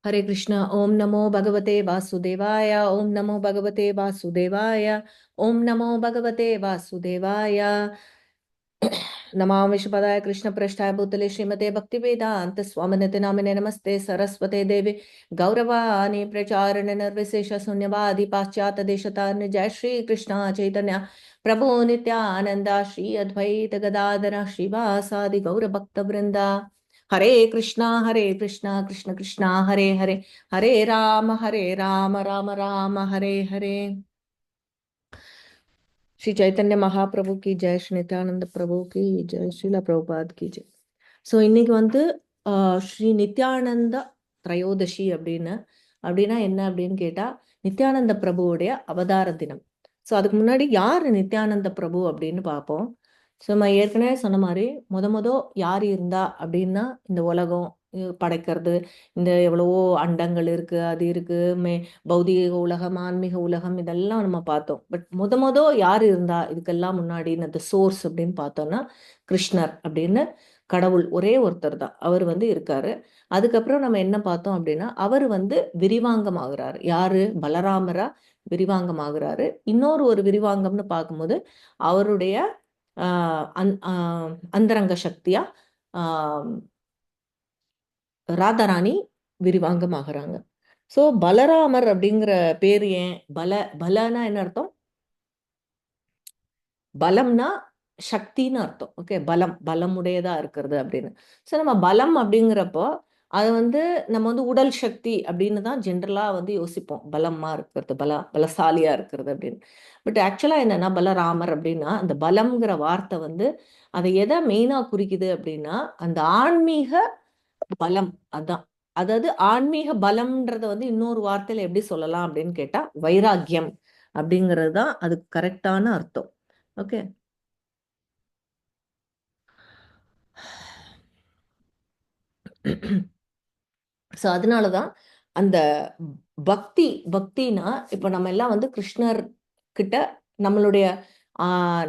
हरे कृष्ण। ओम नमो भगवते वासुदेवाय। ओम नमो भगवते वासुदेवाय। ओम नमो भगवते वासुदेवाय। नमामि विश्वपदाय कृष्ण पृष्ठाय भूतले श्रीमते भक्ति वेदांत स्वामिनिति नामिने नमस्ते सरस्वते देवी गौरवाणी प्रचारण निर्विशेष शून्यवादी पाश्चात्य देशतान्। जय श्री कृष्ण चैतन्य प्रभु नित्यानंद श्री अद्वैत गदाधर श्रीवासादि गौर भक्त वृंदा। हरे कृष्णा कृष्ण कृष्णा हरे हरे, हरे राम राम राम हरे हरे। श्री चैतन्य महाप्रभु की जय, श्री नित्यानंद प्रभु की जय, श्रीला प्रभुपाद की जय. ஸோ இன்னைக்கு வந்து ஸ்ரீ நித்யானந்த திரையோதசி அப்படின்னா என்ன அப்படின்னு கேட்டால், நித்யானந்த பிரபுவுடைய அவதார தினம். ஸோ அதுக்கு முன்னாடி யார் நித்யானந்த பிரபு அப்படின்னு பார்ப்போம். ஸோ நம்ம ஏற்கனவே சொன்ன மாதிரி முத யார் இருந்தா அப்படின்னா, இந்த உலகம் படைக்கிறது, இந்த எவ்வளவோ அண்டங்கள் இருக்கு, அது இருக்கு, பௌதிக உலகம், ஆன்மீக உலகம், இதெல்லாம் நம்ம பார்த்தோம். பட் முத யார் இருந்தா இதுக்கெல்லாம் முன்னாடி இந்த சோர்ஸ் அப்படின்னு பார்த்தோம்னா, கிருஷ்ணர் அப்படின்னு கடவுள் ஒரே ஒருத்தர் தான், அவர் வந்து இருக்காரு. அதுக்கப்புறம் நம்ம என்ன பார்த்தோம் அப்படின்னா, அவர் வந்து விரிவாங்கமாகிறாரு. யாரு? பலராமரா விரிவாங்கமாகிறாரு. இன்னொரு ஒரு விரிவாங்கம்னு பார்க்கும்போது அவருடைய அந்தரங்க சக்தியா ராதாராணி விரிவாங்கமாகறாங்க. ஸோ பலராமர் அப்படிங்கிற பேர் ஏன்? பலனா என்ன அர்த்தம்? பலம்னா சக்தின்னு அர்த்தம். ஓகே, பலமுடையதா இருக்கிறது அப்படின்னு. ஸோ நம்ம பலம் அப்படிங்கிறப்போ அது வந்து நம்ம வந்து உடல் சக்தி அப்படின்னு தான் ஜென்ரலா வந்து யோசிப்போம். பலமா இருக்கிறது, பலசாலியா இருக்கிறது அப்படின்னு. பட் ஆக்சுவலா என்னன்னா, பலராமர் அப்படின்னா அந்த பலம்ங்கிற வார்த்தை வந்து அதை எதை மெயினா குறிக்குது அப்படின்னா, அந்த ஆன்மீக பலம். அதான். அதாவது ஆன்மீக பலம்ன்றத வந்து இன்னொரு வார்த்தையில எப்படி சொல்லலாம் அப்படின்னு கேட்டா, வைராக்கியம் அப்படிங்கிறது தான் அதுக்கு கரெக்டான அர்த்தம். ஓகே. ஸோ அதனாலதான் அந்த பக்தினா இப்போ நம்ம எல்லாம் வந்து கிருஷ்ணர் கிட்ட நம்மளுடைய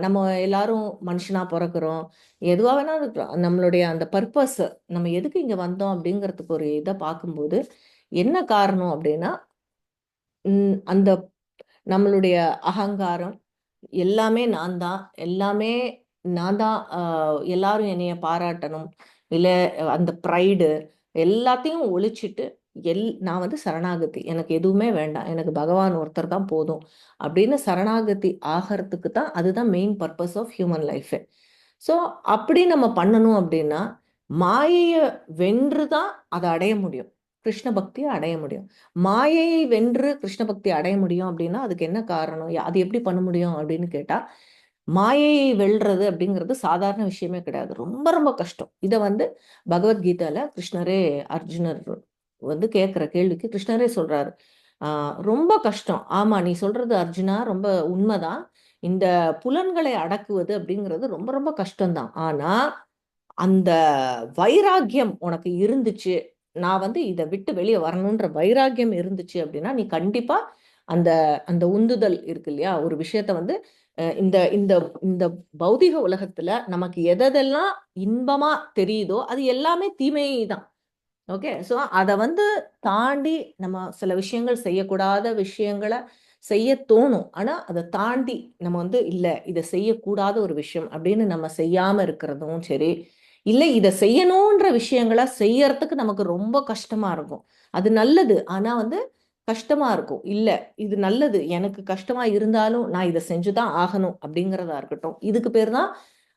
நம்ம எல்லாரும் மனுஷனா பிறக்கிறோம். எதுவா வேணா இருக்கலாம். நம்மளுடைய அந்த பர்பஸ், நம்ம எதுக்கு இங்க வந்தோம் அப்படிங்கிறதுக்கு ஒரு இதை பார்க்கும்போது என்ன காரணம் அப்படின்னா, அந்த நம்மளுடைய அகங்காரம், எல்லாமே நான் தான், எல்லாரும் என்னைய பாராட்டணும், இல்லை அந்த ப்ரைடு எல்லாத்தையும் ஒழிச்சிட்டு நான் வந்து சரணாகதி, எனக்கு எதுவுமே வேண்டாம், எனக்கு பகவான் ஒருத்தர் தான் போதும் அப்படின்னு சரணாகதி ஆகிறதுக்கு தான், அதுதான் main purpose of human life. So அப்படி நம்ம பண்ணணும் அப்படின்னா மாயையை வென்று தான் அதை அடைய முடியும், கிருஷ்ண பக்தியை அடைய முடியும். மாயையை வென்று கிருஷ்ண பக்தி அடைய முடியும் அப்படின்னா அதுக்கு என்ன காரணம், அது எப்படி பண்ண முடியும் அப்படின்னு கேட்டா, மாயையை வெல்றது அப்படிங்கிறது சாதாரண விஷயமே கிடையாது, ரொம்ப ரொம்ப கஷ்டம். இதை வந்து பகவத்கீதையில கிருஷ்ணரே, அர்ஜுனர் வந்து கேட்குற கேள்விக்கு கிருஷ்ணரே சொல்றாரு, ரொம்ப கஷ்டம். ஆமா, நீ சொல்றது அர்ஜுனா ரொம்ப உண்மைதான். இந்த புலன்களை அடக்குவது அப்படிங்கிறது ரொம்ப ரொம்ப கஷ்டம்தான். ஆனா அந்த வைராக்கியம் உனக்கு இருந்துச்சு, நான் வந்து இதை விட்டு வெளியே வரணுன்ற வைராக்கியம் இருந்துச்சு அப்படின்னா நீ கண்டிப்பா அந்த அந்த உந்துதல் இருக்கு இல்லையா, ஒரு விஷயத்த வந்து இந்த இந்த இந்த பௌதிக உலகத்துல நமக்கு எதெல்லாம் இன்பமா தெரியுதோ அது எல்லாமே தீமை தான். ஓகே. ஸோ அதை வந்து தாண்டி நம்ம சில விஷயங்கள், செய்யக்கூடாத விஷயங்களை செய்ய தோணும். ஆனால் அதை தாண்டி நம்ம வந்து இல்லை இதை செய்யக்கூடாத ஒரு விஷயம் அப்படின்னு நம்ம செய்யாமல் இருக்கிறதும் சரி, இல்லை இதை செய்யணுன்ற விஷயங்களை செய்யறதுக்கு நமக்கு ரொம்ப கஷ்டமா இருக்கும். அது நல்லது, ஆனால் வந்து கஷ்டமா இருக்கும். இல்லை இது நல்லது, எனக்கு கஷ்டமா இருந்தாலும் நான் இதை செஞ்சுதான் ஆகணும் அப்படிங்கிறதா இருக்கட்டும். இதுக்கு பேர் தான்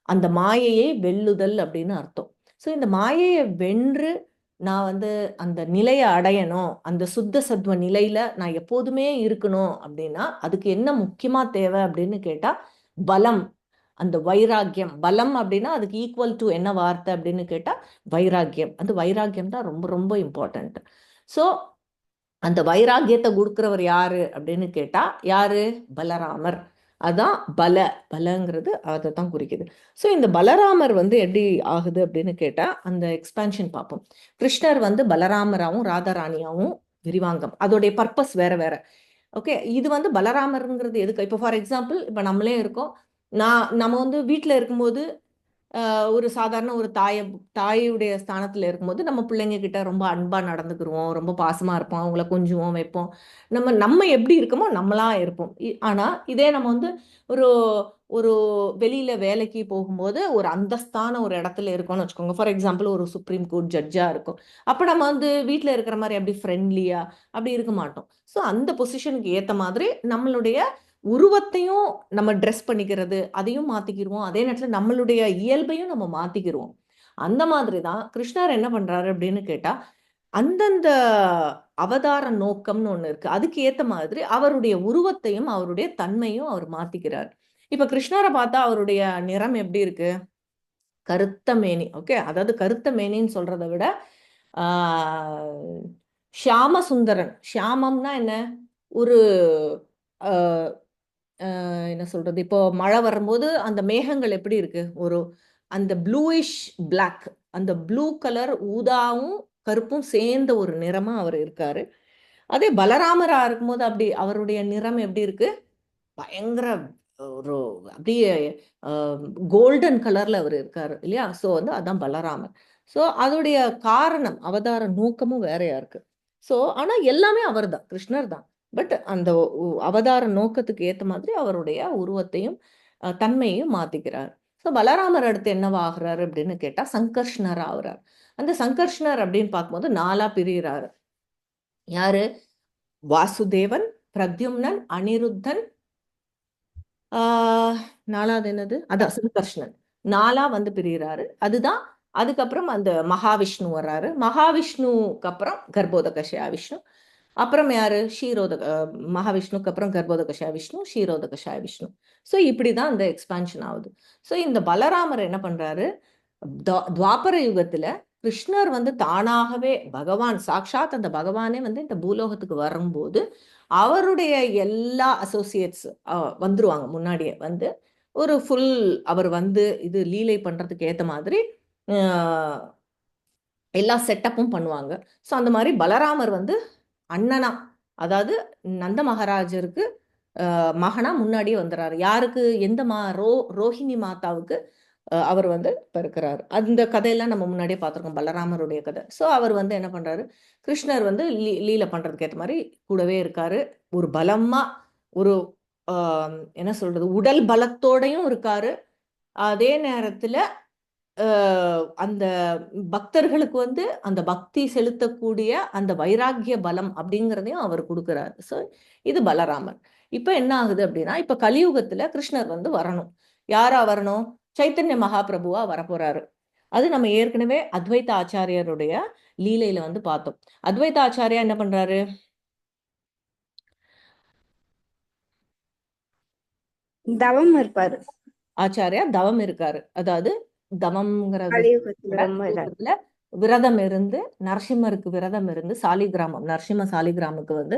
அந்த மாயையை வெல்லுதல் அப்படின்னு அர்த்தம். ஸோ இந்த மாயையை வென்று நான் வந்து அந்த நிலையை அடையணும், அந்த சுத்த சத்வ நிலையில நான் எப்போதுமே இருக்கணும் அப்படின்னா அதுக்கு என்ன முக்கியமா தேவை அப்படின்னு கேட்டா, பலம், அந்த வைராக்கியம். பலம் அப்படின்னா அதுக்கு ஈக்குவல் டு என்ன வார்த்தை அப்படின்னு கேட்டா வைராக்கியம். அந்த வைராக்கியம் தான் ரொம்ப ரொம்ப இம்பார்ட்டன்ட். ஸோ அந்த வைராக்கியத்தை கொடுக்கிறவர் யாரு அப்படின்னு கேட்டா, யாரு? பலராமர். அதான் பலங்கிறது அதை தான் குறிக்குது. ஸோ இந்த பலராமர் வந்து எப்படி ஆகுது அப்படின்னு கேட்டா, அந்த எக்ஸ்பான்ஷன் பார்ப்போம். கிருஷ்ணர் வந்து பலராமராகவும் ராதாராணியாகவும் விரிவாங்கம், அதோடைய பர்பஸ் வேற வேற. ஓகே. இது வந்து பலராமருங்கிறது எதுக்கு? இப்போ ஃபார் எக்ஸாம்பிள் இப்போ நம்மளே இருக்கோம், நம்ம வந்து வீட்டில் இருக்கும்போது ஒரு சாதாரண ஒரு தாயுடைய ஸ்தானத்துல இருக்கும்போது நம்ம பிள்ளைங்க கிட்ட ரொம்ப அன்பா நடந்துக்கிருவோம், ரொம்ப பாசமா இருப்போம், அவங்கள கொஞ்சுவோம் வைப்போம். நம்ம நம்ம எப்படி இருக்கோமோ நம்மளா இருப்போம். ஆனா இதே நம்ம வந்து ஒரு ஒரு வெளியில வேலைக்கு போகும்போது ஒரு அந்தஸ்தான ஒரு இடத்துல இருக்கோம்னு வச்சுக்கோங்க. ஃபார் எக்ஸாம்பிள் ஒரு சுப்ரீம் கோர்ட் ஜட்ஜா இருக்கும். அப்ப நம்ம வந்து வீட்ல இருக்கிற மாதிரி அப்படி ஃப்ரெண்ட்லியா அப்படி இருக்க மாட்டோம். ஸோ அந்த பொசிஷனுக்கு ஏத்த மாதிரி நம்மளுடைய உருவத்தையும் நம்ம ட்ரெஸ் பண்ணிக்கிறது அதையும் மாத்திக்கிருவோம். அதே நேரத்துல நம்மளுடைய இயல்பையும் நம்ம மாத்திக்கிருவோம். அந்த மாதிரி தான் கிருஷ்ணர் என்ன பண்றாரு அப்படின்னு கேட்டா, அந்தந்த அவதார நோக்கம்னு ஒண்ணு இருக்கு. அதுக்கு ஏத்த மாதிரி அவருடைய உருவத்தையும், அவருடைய தன்மையும் அவர் மாத்திக்கிறார். இப்ப கிருஷ்ணர பார்த்தா அவருடைய நிறம் எப்படி இருக்கு? கருத்த மேனி. ஓகே. அதாவது கருத்த மேனின்னு சொல்றத விட, ஆ ஷியாம சுந்தரன். ஷியாமம்னா என்ன? ஒரு அ என்ன சொல்றது? இப்போ மழை வரும்போது அந்த மேகங்கள் எப்படி இருக்கு? அந்த ப்ளூயிஷ் பிளாக். அந்த ப்ளூ கலர் ஊதாவும், கருப்பும் சேர்ந்த ஒரு நிறமா அவர் இருக்காரு. அதே பலராமரா இருக்கும்போது அப்படி அவருடைய நிறம் எப்படி இருக்கு? பயங்கர ஒரு அப்படியே அ கோல்டன் கலர்ல அவரு இருக்காரு இல்லையா? ஸோ வந்து அதான் பலராமர். ஸோ அதோடைய காரணம், அவதார நோக்கமும் வேறையா இருக்கு. ஸோ ஆனா எல்லாமே அவர்தான். கிருஷ்ணர் தான். பட் அந்த அவதார நோக்கத்துக்கு ஏத்த மாதிரி அவருடைய உருவத்தையும், தன்மையையும் மாத்திக்கிறார். ஸோ பலராமர் அடுத்து என்னவா ஆகுறாரு அப்படின்னு கேட்டா, சங்கர்ஷ்ணரா ஆகுறார். அந்த சங்கர்ஷ்ணர் அப்படின்னு பார்க்கும்போது 4ஆ பிரியிறாரு. யாரு? வாசுதேவன், பிரத்யும்னன், அனிருத்தன், ஆ 4வது என்னது? அதான் சங்கர்ஷ்ணன். 4ஆ வந்து பிரியிறாரு. அதுதான் அதுக்கப்புறம் அந்த மகாவிஷ்ணு வர்றாரு. மகாவிஷ்ணுவுக்கு அப்புறம் கர்ப்போதகஷயா விஷ்ணு. அப்புறம் யாரு? மகாவிஷ்ணுவுக்கு அப்புறம் கர்ப்போதகஷயா விஷ்ணு, க்ஷீரோதகஷாய விஷ்ணு. ஸோ இப்படி தான் அந்த எக்ஸ்பான்ஷன் ஆகுது. ஸோ இந்த பலராமர் என்ன பண்றாரு? துவாபர யுகத்துல கிருஷ்ணர் வந்து தானாகவே பகவான் சாக்ஷாத் அந்த பகவானே வந்து இந்த பூலோகத்துக்கு வரும்போது அவருடைய எல்லா அசோசியேட்ஸ் வந்துருவாங்க முன்னாடியே வந்து ஒரு ஃபுல் அவர் வந்து இது லீலை பண்றதுக்கு ஏத்த மாதிரி அஹ், எல்லா செட்டப்பும் பண்ணுவாங்க. ஸோ அந்த மாதிரி பலராமர் வந்து அண்ணனா, அதாவது நந்த மகாராஜருக்கு மகனா முன்னாடியே வந்துறாரு. யாருக்கு? எந்த ரோஹிணி மாதாவுக்கு அவர் வந்து இப்ப இருக்கிறாரு. அந்த கதையெல்லாம் நம்ம முன்னாடியே பார்த்துருக்கோம். பலராமருடைய கதை. ஸோ அவர் வந்து என்ன பண்றாரு? கிருஷ்ணர் வந்து லீல பண்றதுக்கு ஏத்த மாரி கூடவே இருக்காரு. ஒரு பலமா ஒரு அ என்ன சொல்றது? உடல் பலத்தோடையும் இருக்காரு. அதே நேரத்துல அ அந்த பக்தர்களுக்கு வந்து அந்த பக்தி செலுத்தக்கூடிய அந்த வைராக்கிய பலம் அப்படிங்கிறதையும் அவர் குடுக்குறாரு. ஸோ இது பலராமன். இப்ப என்ன ஆகுது அப்படின்னா, இப்ப கலியுகத்துல கிருஷ்ணர் வந்து வரணும். யாரா வரணும்? சைத்தன்ய மகாபிரபுவா வரப்போறாரு. அது நம்ம ஏற்கனவே அத்வைத ஆச்சாரியருடைய லீலையில வந்து பார்த்தோம். அத்வைத ஆச்சாரியா என்ன பண்றாரு? தவம் இருப்பாரு. ஆச்சாரியா தவம் இருக்காரு. அதாவது தவம்ங்கிறது கலியுகத்துல விட ரொம்ப இதா கலியுகத்துல விரதம் இருந்து நரசிம்மருக்கு விரதம் இருந்து சாலிகிராமம் நரசிம்ம சாலிகிராமுக்கு வந்து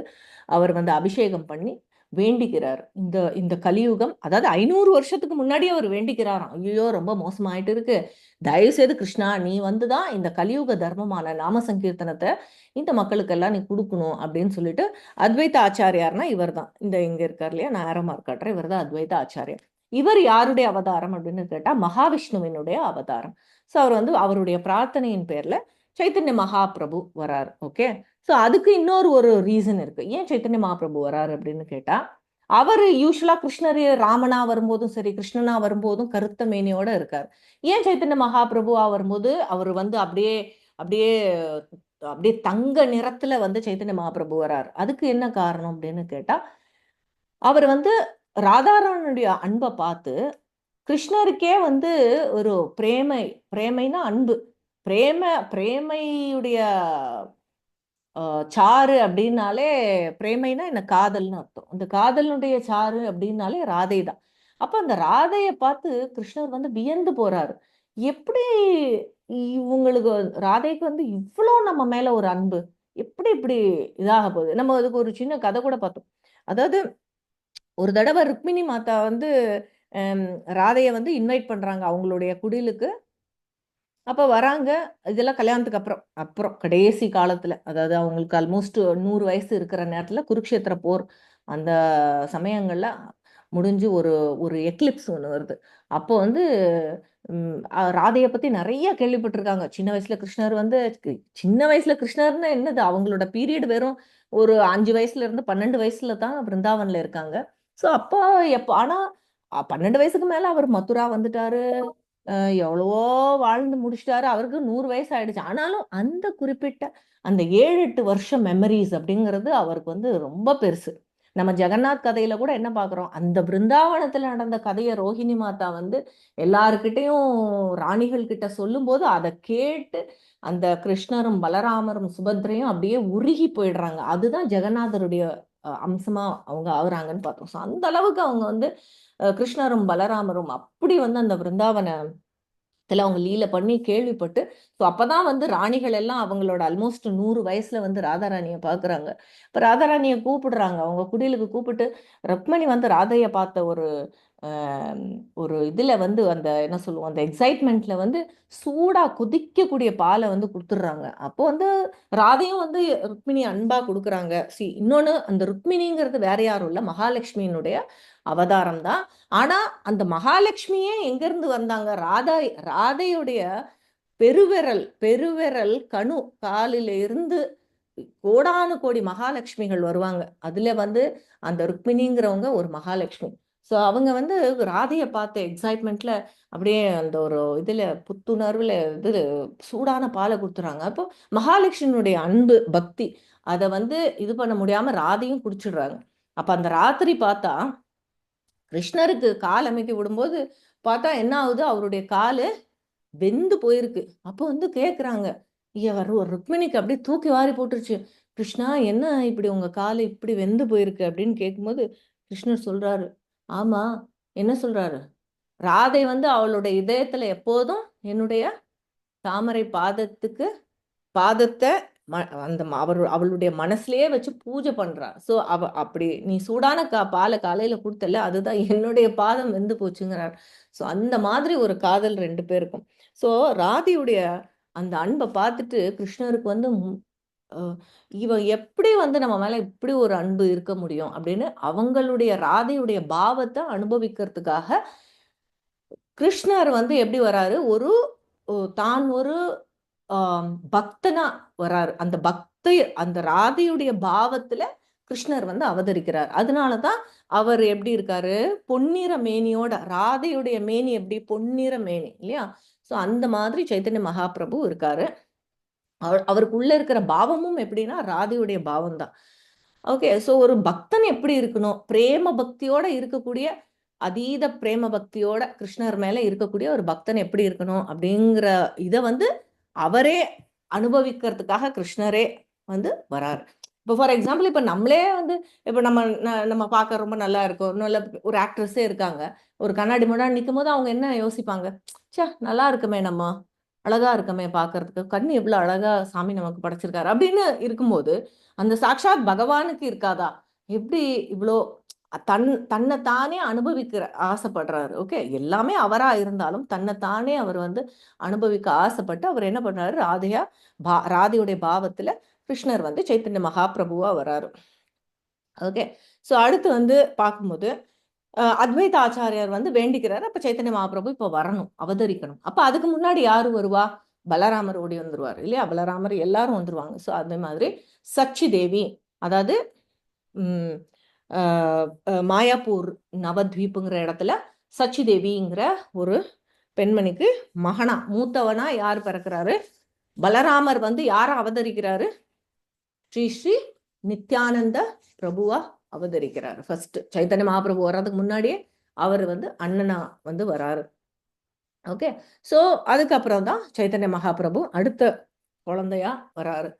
அவர் வந்து அபிஷேகம் பண்ணி வேண்டிக்கிறார். இந்த இந்த கலியுகம் அதாவது 500 வருஷத்துக்கு முன்னாடியே அவர் வேண்டிக்கிறாராம். ஐயோ ரொம்ப மோசமாயிட்டு இருக்கு. தயவு செய்து கிருஷ்ணா நீ வந்து தான் இந்த கலியுக தர்மமான நாம சங்கீர்த்தனத்தை இந்த மக்களுக்கெல்லாம் நீ கொடுக்கணும் அப்படின்னு சொல்லிட்டு அத்வைத ஆச்சாரியார்னா இவர் தான். இந்த இங்க இருக்கார் இல்லையா நான் ஆரோ மார்க் காட்டுறேன். இவர் தான் அத்வைத ஆச்சாரியார். இவர் யாருடைய அவதாரம் அப்படின்னு கேட்டா மகாவிஷ்ணுவினுடைய அவதாரம். ஸோ அவர் வந்து அவருடைய பிரார்த்தனையின் பேர்ல சைத்தன்ய மகாபிரபு வராரு. ஓகே. ஸோ அதுக்கு இன்னொரு ஒரு ரீசன் இருக்கு. ஏன் சைத்தன்ய மகாபிரபு வராரு அப்படின்னு கேட்டா அவர் யூஸ்வலா கிருஷ்ணர் ராமனா வரும்போதும் சரி கிருஷ்ணனா வரும்போதும் கருத்த மேனியோட இருக்கார். ஏன் சைத்தன்ய மகாபிரபுவா வரும்போது அவர் வந்து அப்படியே அப்படியே அப்படியே தங்க நிறத்துல வந்து சைத்தன்ய மகாபிரபு வரார். அதுக்கு என்ன காரணம் அப்படின்னு கேட்டா அவர் வந்து ராதாராணனுடைய அன்பை பார்த்து கிருஷ்ணருக்கே வந்து ஒரு பிரேமைனா அன்பு. பிரேம பிரேமையுடைய சாறு அப்படின்னாலே பிரேமைனா என்ன காதல்னு அர்த்தம். அந்த காதலினுடைய சாறு அப்படின்னாலே ராதை தான். அப்ப அந்த ராதையை பார்த்து கிருஷ்ணர் வந்து வியந்து போறாரு. எப்படி இவங்களுக்கு ராதைக்கு வந்து இவ்வளோ நம்ம மேல ஒரு அன்பு எப்படி இப்படி இதாக போகுது? நம்ம அதுக்கு ஒரு சின்ன கதை கூட பார்த்தோம். அதாவது ஒரு தடவை ருக்மிணி மாதா வந்து அம், ராதைய வந்து இன்வைட் பண்றாங்க அவங்களுடைய குடிலுக்கு. அப்ப வராங்க. இதெல்லாம் கல்யாணத்துக்கு அப்புறம். அப்புறம் கடைசி காலத்துல. அதாவது அவங்களுக்கு ஆல்மோஸ்ட் 100 வயசு இருக்கிற நேரத்துல குருக்ஷேத்திர போர் அந்த சமயங்கள்ல முடிஞ்சு ஒரு ஒரு எக்லிப்ஸ் ஒண்ணு வருது. அப்போ வந்து ராதையை பத்தி நிறைய கேள்விப்பட்டிருக்காங்க. சின்ன வயசுல கிருஷ்ணர் வந்து சின்ன வயசுல கிருஷ்ணர்னு என்னது, அவங்களோட பீரியட் வெறும் ஒரு 5 வயசுல இருந்து 12 வயசுல தான் பிருந்தாவன்ல இருக்காங்க. ஸோ அப்போ எப்போ ஆனா 12 வயசுக்கு மேல அவர் மதுரா வந்துட்டாரு. எவ்வளவோ வாழ்ந்து முடிச்சிட்டாரு. அவருக்கு 100 வயசு ஆயிடுச்சு. ஆனாலும் அந்த குறிப்பிட்ட அந்த 7-8 வருஷம் மெமரிஸ் அப்படிங்கிறது அவருக்கு வந்து ரொம்ப பெருசு. நம்ம ஜெகநாத் கதையில கூட என்ன பார்க்குறோம், அந்த பிருந்தாவனத்துல நடந்த கதையை ரோஹிணி மாதா வந்து எல்லாருக்கிட்டையும் ராணிகள் கிட்ட சொல்லும்போது அதை கேட்டு அந்த கிருஷ்ணரும் பலராமரும் சுபத்ரையும் அப்படியே உருகி போயிடுறாங்க. அதுதான் ஜெகநாதருடைய அம்சமா அவங்க ஆகுறாங்கன்னு பார்த்தோம். ஸோ அந்த அளவுக்கு அவங்க வந்து கிருஷ்ணரும் பலராமரும் அப்படி வந்து அந்த பிருந்தாவன அவங்க லீல பண்ணி கேள்விப்பட்டு, ஸோ அப்பதான் வந்து ராணிகள் எல்லாம் அவங்களோட ஆல்மோஸ்ட் 100 வயசுல வந்து ராதாராணியை பார்க்குறாங்க. இப்போ ராதாராணியை கூப்பிடுறாங்க, அவங்க குடிலுக்கு கூப்பிட்டு ருக்மணி வந்து ராதையை பார்த்த ஒரு ஆம், ஒரு இதுல வந்து அந்த என்ன சொல்லுவோம், அந்த எக்ஸைட்மெண்ட்ல வந்து சூடா கொதிக்கக்கூடிய பாலை வந்து கொடுத்துட்றாங்க. அப்போ வந்து ராதையும் வந்து ருக்மிணி அன்பா கொடுக்குறாங்க. இன்னொன்னு, அந்த ருக்மிணிங்கிறது வேற யாரும் இல்லை, மகாலட்சுமியினுடைய அவதாரம் தான். ஆனா அந்த மகாலட்சுமியே எங்க இருந்து வந்தாங்க, ராதையுடைய பெருவிரல் பெருவிரல் கணு காலில இருந்து கோடானு கோடி மகாலட்சுமிகள் வருவாங்க. அதுல வந்து அந்த ருக்மிணிங்கிறவங்க ஒரு மகாலட்சுமி. ஸோ அவங்க வந்து ராதையை பார்த்த எக்ஸைட்மெண்ட்ல அப்படியே அந்த ஒரு இதுல புத்துணர்வுல இது சூடான பாலை கொடுத்துறாங்க. அப்போ மகாலட்சுமியுடைய அன்பு பக்தி அதை வந்து இது பண்ண முடியாம ராதையும் குடிச்சிடுறாங்க. அப்ப அந்த ராத்திரி பார்த்தா கிருஷ்ணருக்கு கால் அமைக்க விடும்போது பார்த்தா என்ன ஆகுது, அவருடைய காலு வெந்து போயிருக்கு. அப்போ வந்து கேக்குறாங்க, ருக்மிணிக்கு அப்படியே தூக்கி வாரி போட்டுருச்சு. கிருஷ்ணா, என்ன இப்படி உங்க காலு இப்படி வெந்து போயிருக்கு அப்படின்னு கேட்கும்போது கிருஷ்ணர் சொல்றாரு, ஆமா, என்ன சொல்றாரு, ராதை வந்து அவளுடைய இதயத்துல எப்போதும் என்னுடைய தாமரை பாதத்துக்கு பாதத்தை அந்த அவளுடைய மனசுலயே வச்சு பூஜை பண்றா. சோ அப்படி நீ சூடான பாலை காலையில கொடுத்தல, அதுதான் என்னுடைய பாதம் வெந்து போச்சுங்கிறார். சோ அந்த மாதிரி ஒரு காதல் 2 பேருக்கும். சோ ராதியுடைய அந்த அன்பை பார்த்துட்டு கிருஷ்ணருக்கு வந்து இவன் எப்படி வந்து நம்ம மேல இப்படி ஒரு அன்பு இருக்க முடியும் அப்படின்னு அவங்களுடைய ராதையுடைய பாவத்தை அனுபவிக்கிறதுக்காக கிருஷ்ணர் வந்து எப்படி வராரு, ஒரு தான் ஒரு பக்தனா வராரு. அந்த பக்தி அந்த ராதையுடைய பாவத்துல கிருஷ்ணர் வந்து அவதரிக்கிறார். அதனாலதான் அவர் எப்படி இருக்காரு, பொன்னிற மேனியோட, ராதையுடைய மேனி எப்படி பொன்னிற மேனி இல்லையா. சோ அந்த மாதிரி சைத்தன்ய மகாபிரபு இருக்காரு. அவருக்குள்ள இருக்கிற பாவமும் எப்படின்னா ராதையுடைய பாவம் தான். ஓகே. சோ ஒரு பக்தன் எப்படி இருக்கணும், பிரேம பக்தியோட இருக்கக்கூடிய, அதீத பிரேம பக்தியோட கிருஷ்ணர் மேல இருக்கக்கூடிய ஒரு பக்தன் எப்படி இருக்கணும் அப்படிங்கிற இதை வந்து அவரே அனுபவிக்கிறதுக்காக கிருஷ்ணரே வந்து வராரு. இப்போ ஃபார் எக்ஸாம்பிள், இப்போ நம்மளே வந்து இப்போ நம்ம பார்க்க ரொம்ப நல்லா இருக்கும், நல்ல ஒரு ஆக்ட்ரஸே இருக்காங்க, ஒரு கண்ணாடி முன்னாடி நிற்கும் போது அவங்க என்ன யோசிப்பாங்க, சே நல்லா இருக்குமே, நம்ம அழகா இருக்கமே பார்க்கறதுக்கு, கண் எவ்வளவு அழகா சாமி நமக்கு படைச்சிருக்காரு அப்படின்னு இருக்கும்போது அந்த சாட்சாத் பகவானுக்கு இருக்காதா, எப்படி இவ்வளோ தன்னைத்தானே அனுபவிக்கிற ஆசைப்படுறாரு. ஓகே, எல்லாமே அவரா இருந்தாலும் தன்னைத்தானே அவர் வந்து அனுபவிக்க ஆசைப்பட்டு அவர் என்ன பண்றாரு, ராதையுடைய பாவத்துல கிருஷ்ணர் வந்து சைத்தன்ய மகாபிரபுவா வராரு. ஓகே. சோ அடுத்து வந்து பார்க்கும்போது அத்வைத ஆச்சாரியார் வந்து வேண்டிக்கிறாரு, அப்ப சைத்தன்ய மகாபிரபு இப்ப வரணும், அவதரிக்கணும். அப்ப அதுக்கு முன்னாடி யாரு வருவா, பலராமர் ஓடி வந்துருவார் இல்லையா. பலராமர் எல்லாரும் வந்துருவாங்க. ஸோ அதே மாதிரி சச்சி தேவி, அதாவது உம் மாயாப்பூர் நவத்வீப்புங்கிற இடத்துல சச்சி தேவிங்கிற ஒரு பெண்மணிக்கு மகனா மூத்தவனா யார் பிறக்கிறாரு, பலராமர் வந்து யார அவதரிக்கிறாரு, ஸ்ரீ ஸ்ரீ நித்யானந்த பிரபுவா அவதரிக்கிறாரு. ஃபர்ஸ்ட் சைத்தன்ய மகாபிரபு வர்றதுக்கு முன்னாடியே அவர் வந்து அண்ணனா வந்து வராரு. ஓகே. ஸோ அதுக்கப்புறம் தான் சைத்தன்ய மகாபிரபு அடுத்த குழந்தையா வராரு.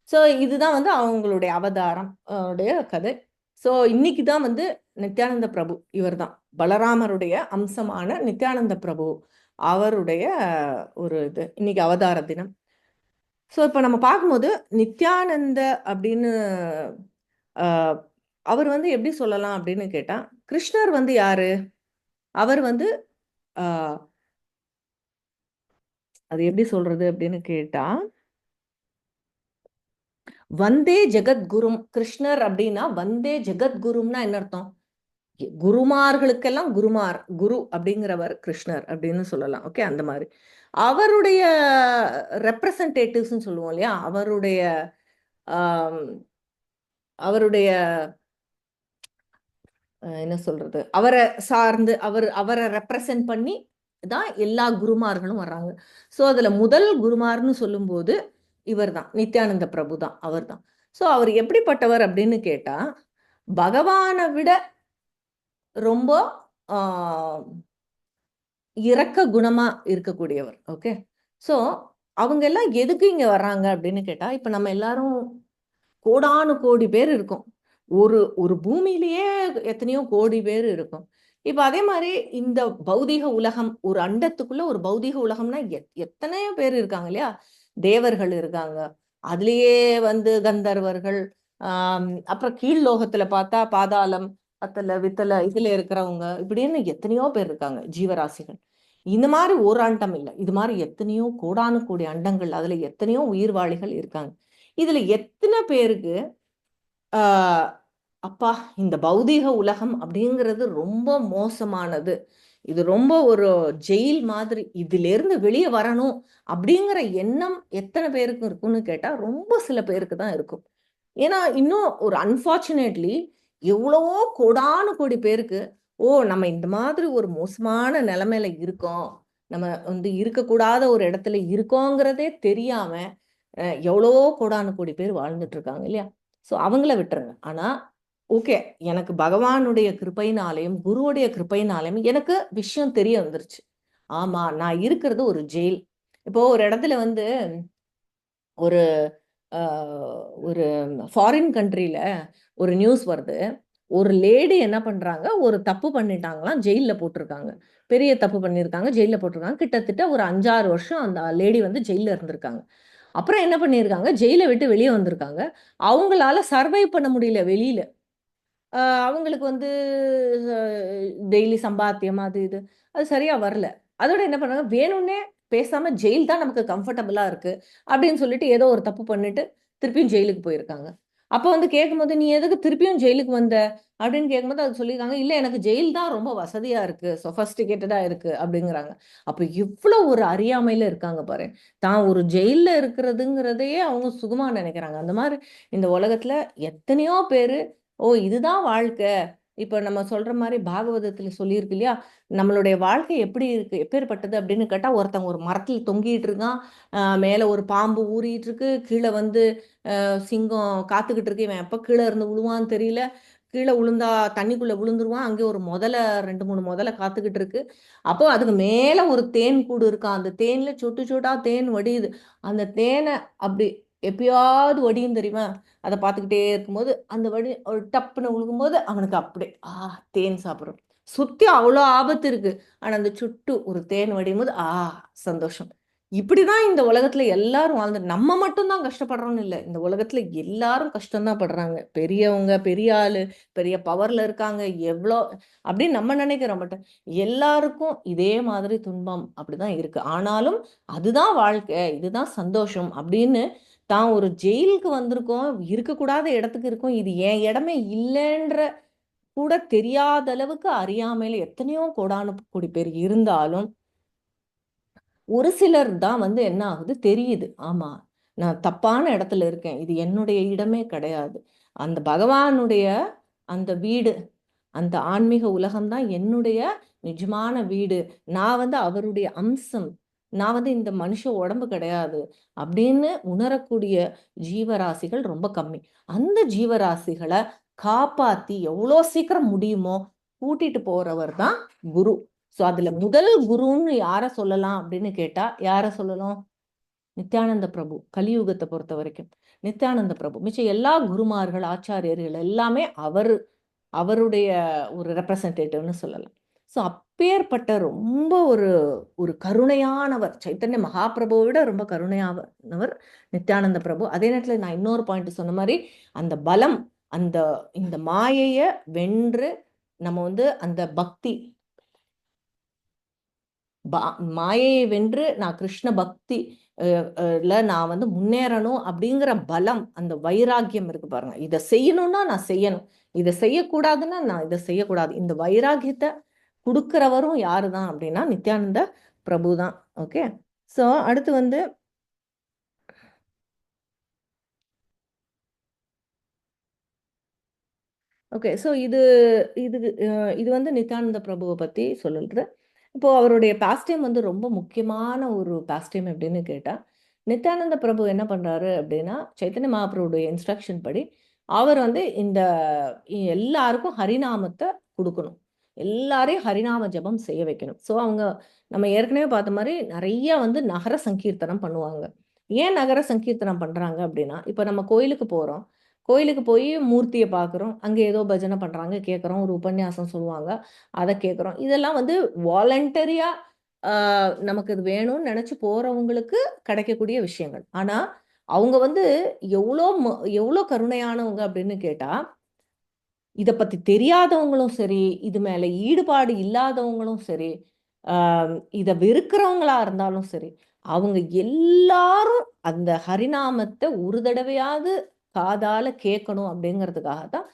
ஸோ இதுதான் வந்து அவங்களுடைய அவதாரம் உடைய கதை. ஸோ இன்னைக்கு தான் வந்து நித்யானந்த பிரபு, இவர் தான் பலராமருடைய அம்சமான நித்யானந்த பிரபு, அவருடைய ஒரு இது இன்னைக்கு அவதார தினம். ஸோ இப்போ நம்ம பார்க்கும்போது நித்யானந்த அப்படின்னு அவர் வந்து எப்படி சொல்லலாம் அப்படின்னு கேட்டா, கிருஷ்ணர் வந்து யாரு, அவர் வந்து அது எப்படி சொல்றது அப்படின்னு கேட்டா, வந்தே ஜெகத்குரும். கிருஷ்ணர் அப்படின்னா வந்தே ஜெகத்குரும்னா என்ன அர்த்தம், குருமார்களுக்கெல்லாம் குரு அப்படிங்கிறவர் கிருஷ்ணர் அப்படின்னு சொல்லலாம். ஓகே, அந்த மாதிரி அவருடைய ரெப்ரசன்டேட்டிவ்ஸ்ன்னு சொல்லுவோம் இல்லையா, ஆம், அவருடைய என்ன சொல்றது, அவரை சார்ந்து அவரை ரெப்ரசன்ட் பண்ணி தான் எல்லா குருமார்களும் வர்றாங்க. ஸோ அதுல முதல் குருமார்னு சொல்லும்போது இவர் தான், நித்யானந்த பிரபு தான், அவர் தான். ஸோ அவர் எப்படிப்பட்டவர் அப்படின்னு கேட்டா, பகவானை விட ரொம்ப இரக்க குணமா இருக்கக்கூடியவர். ஓகே, ஸோ அவங்க எல்லாம் எதுக்கு இங்க வர்றாங்க அப்படின்னு கேட்டா, இப்ப நம்ம எல்லாரும் கோடானு கோடி பேர் இருக்கும். ஒரு ஒரு பூமியிலேயே எத்தனையோ கோடி பேர் இருக்கும். இப்ப அதே மாதிரி இந்த பௌதீக உலகம், ஒரு அண்டத்துக்குள்ள ஒரு பௌதீக உலகம்னா எத்தனையோ பேர் இருக்காங்க இல்லையா, தேவர்கள் இருக்காங்க, அதுலயே வந்து கந்தர்வர்கள், அப்புறம் கீழ் லோகத்துல பார்த்தா பாதாளம், அத்தல வித்தல இதுல இருக்கிறவங்க, இப்படின்னு எத்தனையோ பேர் இருக்காங்க, ஜீவராசிகள். இந்த மாதிரி ஒரு அண்டம் இல்லை, இது மாதிரி எத்தனையோ கோடானு கோடி அண்டங்கள், அதுல எத்தனையோ உயிர்வாளிகள் இருக்காங்க. இதுல எத்தனை பேருக்கு ஆஹ் அப்பா இந்த பௌதீக உலகம் அப்படிங்கிறது ரொம்ப மோசமானது, இது ரொம்ப ஒரு ஜெயில் மாதிரி, இதுல இருந்து வெளியே வரணும் அப்படிங்கிற எண்ணம் எத்தனை பேருக்கு இருக்கும்னு கேட்டா ரொம்ப சில பேருக்கு தான் இருக்கும். ஏன்னா இன்னும் ஒரு அன்பார்ச்சுனேட்லி எவ்வளவோ கோடானு கோடி பேருக்கு, ஓ நம்ம இந்த மாதிரி ஒரு மோசமான நிலைமையில இருக்கோம், நம்ம வந்து இருக்கக்கூடாத ஒரு இடத்துல இருக்கோங்கிறதே தெரியாம எவ்வளவோ கோடானு கோடி பேர் வாழ்ந்துட்டு இருக்காங்க இல்லையா. ஸோ அவங்கள விட்டுருங்க. ஆனா ஓகே, எனக்கு பகவானுடைய கிருபையினாலையும் குருவுடைய கிருபையினாலையும் எனக்கு விஷயம் தெரிய வந்துருச்சு. ஆமா, நான் இருக்கிறது ஒரு ஜெயில். இப்போ ஒரு இடத்துல வந்து ஒரு ஒரு ஃபாரின் கண்ட்ரியில ஒரு நியூஸ் வருது. ஒரு லேடி என்ன பண்றாங்க, ஒரு தப்பு பண்ணிட்டாங்களாம், ஜெயில்ல போட்டிருக்காங்க. பெரிய தப்பு பண்ணியிருக்காங்க, ஜெயில்ல போட்டிருக்காங்க. கிட்டத்தட்ட ஒரு 5, 6 வருஷம் அந்த லேடி வந்து ஜெயில்ல இருந்திருக்காங்க. அப்புறம் என்ன பண்ணியிருக்காங்க, ஜெயில விட்டு வெளியே வந்திருக்காங்க. அவங்களால சர்வைவ் பண்ண முடியல வெளியில. அவங்களுக்கு வந்து டெய்லி சம்பாத்தியம் அது இது அது சரியா வரல. அதோட என்ன பண்ணாங்க, வேணும்னே பேசாம ஜெயில் தான் நமக்கு கம்ஃபர்டபுளா இருக்கு அப்படின்னு சொல்லிட்டு ஏதோ ஒரு தப்பு பண்ணிட்டு திருப்பியும் ஜெயிலுக்கு போயிருக்காங்க. அப்போ வந்து கேட்கும்போது, நீ எதுக்கு திருப்பியும் ஜெயிலுக்கு வந்த அப்படின்னு கேட்கும்போது அது சொல்லியிருக்காங்க, இல்ல எனக்கு ஜெயில் தான் ரொம்ப வசதியா இருக்கு, சொஃபஸ்டிகேட்டடா இருக்கு அப்படிங்கிறாங்க. அப்போ இவ்வளவு ஒரு அறியாமையில இருக்காங்க பாரு. தான் ஒரு ஜெயில்ல இருக்கிறதுங்கிறதையே அவங்க சுகமா நினைக்கிறாங்க. அந்த மாதிரி இந்த உலகத்துல எத்தனையோ பேரு, ஓ இதுதான் வாழ்க்கை. இப்ப நம்ம சொல்ற மாதிரி பாகவதத்துல சொல்லியிருக்கு இல்லையா, நம்மளுடைய வாழ்க்கை எப்படி இருக்கு, எப்பேற்பட்டது அப்படின்னு கேட்டா, ஒருத்தங்க ஒரு மரத்துல தொங்கிட்டு இருக்கான், மேல ஒரு பாம்பு ஊறிட்டு இருக்கு, கீழே வந்து சிங்கம் காத்துக்கிட்டு இருக்கு, இவன் எப்ப கீழே இருந்து விழுவான்னு தெரியல, கீழே விழுந்தா தண்ணிக்குள்ள விழுந்துருவான், அங்கே ஒரு முதலை 2, 3 முதலை காத்துக்கிட்டு இருக்கு. அப்போ அதுக்கு மேல ஒரு தேன் கூடு இருக்கான், அந்த தேன்ல சொட்டு சொட்டா தேன் வடியுது. அந்த தேனை அப்படி எப்பயாவது வடியும் தெரியுமா, அதை பார்த்துக்கிட்டே இருக்கும்போது அந்த வடி ஒரு டப்புன்னு விழுகும்போது அவனுக்கு அப்படியே தேன் சாப்பிட்றோம். சுத்தி அவ்வளோ ஆபத்து இருக்கு, ஆனா அந்த சுட்டு ஒரு தேன் வடியும் போது சந்தோஷம். இப்படிதான் இந்த உலகத்துல எல்லாரும் வாழ்ந்து, நம்ம மட்டும்தான் கஷ்டப்படுறோம்னு இல்லை, இந்த உலகத்துல எல்லாரும் கஷ்டம்தான் படுறாங்க. பெரியவங்க, பெரிய ஆளு, பெரிய பவர்ல இருக்காங்க, எவ்வளோ அப்படின்னு நம்ம நினைக்கிறோம். பட் எல்லாருக்கும் இதே மாதிரி துன்பம் அப்படிதான் இருக்கு. ஆனாலும் அதுதான் வாழ்க்கை, இதுதான் சந்தோஷம் அப்படின்னு தான் ஒரு ஜெயிலுக்கு வந்திருக்கோம், இருக்கக்கூடாத இடத்துக்கு இருக்கோம், இது என் இடமே இல்லைன்ற கூட தெரியாத அளவுக்கு அறியாமையில எத்தனையோ கோடானு கோடி பேர் இருந்தாலும், ஒரு சிலர் தான் வந்து என்ன ஆகுது தெரியுது, ஆமா நான் தப்பான இடத்துல இருக்கேன், இது என்னுடைய இடமே கிடையாது, அந்த பகவானுடைய அந்த வீடு, அந்த ஆன்மீக உலகம்தான் என்னுடைய நிஜமான வீடு, நான் வந்து அவருடைய அம்சம், நான் வந்து இந்த மனுஷ உடம்பு கிடையாது அப்படின்னு உணரக்கூடிய ஜீவராசிகள் ரொம்ப கம்மி. அந்த ஜீவராசிகளை காப்பாத்தி எவ்வளோ சீக்கிரம் முடியுமோ கூட்டிட்டு போறவர் தான் குரு. ஸோ அதுல முதல் குருன்னு யார சொல்லலாம் அப்படின்னு கேட்டா, யார சொல்லலாம், நித்யானந்த பிரபு. கலியுகத்தை பொறுத்த வரைக்கும் நித்யானந்த பிரபு. மிச்சம் எல்லா குருமார்கள், ஆச்சாரியர்கள் எல்லாமே அவருடைய ஒரு ரெப்ரசன்டேட்டிவ்னு சொல்லலாம். ஸோ அப்பேற்பட்ட ரொம்ப ஒரு ஒரு கருணையானவர், சைத்தன்ய மகாபிரபுவை விட ரொம்ப கருணையானவர் நித்யானந்த பிரபு. அதே நேரத்தில் நான் இன்னொரு பாயிண்ட் சொன்ன மாதிரி, அந்த பலம், அந்த இந்த மாயையை வென்று நம்ம வந்து அந்த பக்தி, மாயையை வென்று நான் கிருஷ்ண பக்தி நான் வந்து முன்னேறணும் அப்படிங்கிற பலம், அந்த வைராக்கியம் இருக்கு பாருங்க. இதை செய்யணும்னா நான் செய்யணும், இதை செய்யக்கூடாதுன்னா நான் இதை செய்யக்கூடாது. இந்த வைராக்கியத்தை கொடுக்கிறவரும் யாரு தான் அப்படின்னா நித்யானந்த பிரபு தான். ஓகே. ஸோ அடுத்து வந்து ஓகே. ஸோ இது இது இது வந்து நித்யானந்த பிரபுவை பற்றி சொல்லுறது. இப்போ அவருடைய பாஸ்டைம் வந்து ரொம்ப முக்கியமான ஒரு பாஸ்டைம் எப்படின்னு கேட்டால், நித்யானந்த பிரபு என்ன பண்ணுறாரு அப்படின்னா, சைத்தன்ய மகாபிரபுடைய இன்ஸ்ட்ரக்ஷன் படி அவர் வந்து இந்த எல்லாருக்கும் ஹரிநாமத்தை கொடுக்கணும், எல்லாரையும் ஹரிநாம ஜபம் செய்ய வைக்கணும். ஸோ அவங்க நம்ம ஏற்கனவே பார்த்த மாதிரி நிறைய வந்து நகர சங்கீர்த்தனம் பண்ணுவாங்க. ஏன் நகர சங்கீர்த்தனம் பண்ணுறாங்க அப்படின்னா, இப்போ நம்ம கோயிலுக்கு போகிறோம், கோயிலுக்கு போய் மூர்த்தியை பார்க்குறோம், அங்கே ஏதோ பஜனை பண்ணுறாங்க கேட்குறோம், ஒரு உபன்யாசம் சொல்லுவாங்க, அதை கேட்குறோம். இதெல்லாம் வந்து வாலண்டரியாக நமக்கு இது வேணும்னு நினச்சி போகிறவங்களுக்கு கிடைக்கக்கூடிய விஷயங்கள். ஆனால் அவங்க வந்து எவ்வளோ எவ்வளோ கருணையானவங்க அப்படின்னு கேட்டால், இதை பற்றி தெரியாதவங்களும் சரி, இது மேலே ஈடுபாடு இல்லாதவங்களும் சரி, இதை வெறுக்கிறவங்களா இருந்தாலும் சரி, அவங்க எல்லாரும் அந்த ஹரிநாமத்தை ஒரு தடவையாவது காதால கேட்கணும் அப்படிங்கிறதுக்காக தான்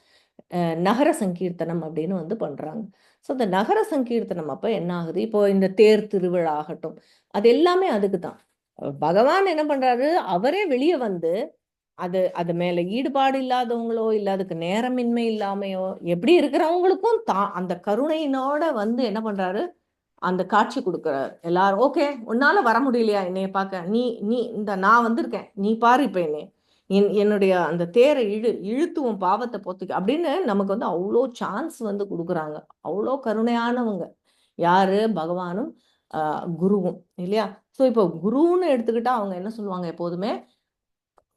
நகர சங்கீர்த்தனம் அப்படின்னு வந்து பண்றாங்க. ஸோ இந்த நகர சங்கீர்த்தனம் அப்போ என்ன ஆகுது, இப்போ இந்த தேர் திருவிழா ஆகட்டும், அது எல்லாமே அதுக்கு தான். பகவான் என்ன பண்றாரு, அவரே வெளியே வந்து அது அது மேல ஈடுபாடு இல்லாதவங்களோ, இல்ல அதுக்கு நேரமின்மை இல்லாமையோ, எப்படி இருக்கிறவங்களுக்கும் அந்த கருணையினோட வந்து என்ன பண்றாரு, அந்த காட்சி கொடுக்குறாரு. எல்லாரும் ஓகே, உன்னால வர முடியலையா என்னைய பார்க்க, நீ நீ இந்த நான் வந்திருக்கேன், நீ பாரு இப்ப என்னுடைய அந்த தேரை இழுத்து உன் பாவத்தை போத்துக்க அப்படின்னு நமக்கு வந்து அவ்வளோ சான்ஸ் வந்து கொடுக்குறாங்க. அவ்வளோ கருணையானவங்க யாரு, பகவானும் குருவும் இல்லையா. ஸோ இப்போ குருன்னு எடுத்துக்கிட்டா அவங்க என்ன சொல்லுவாங்க எப்போதுமே,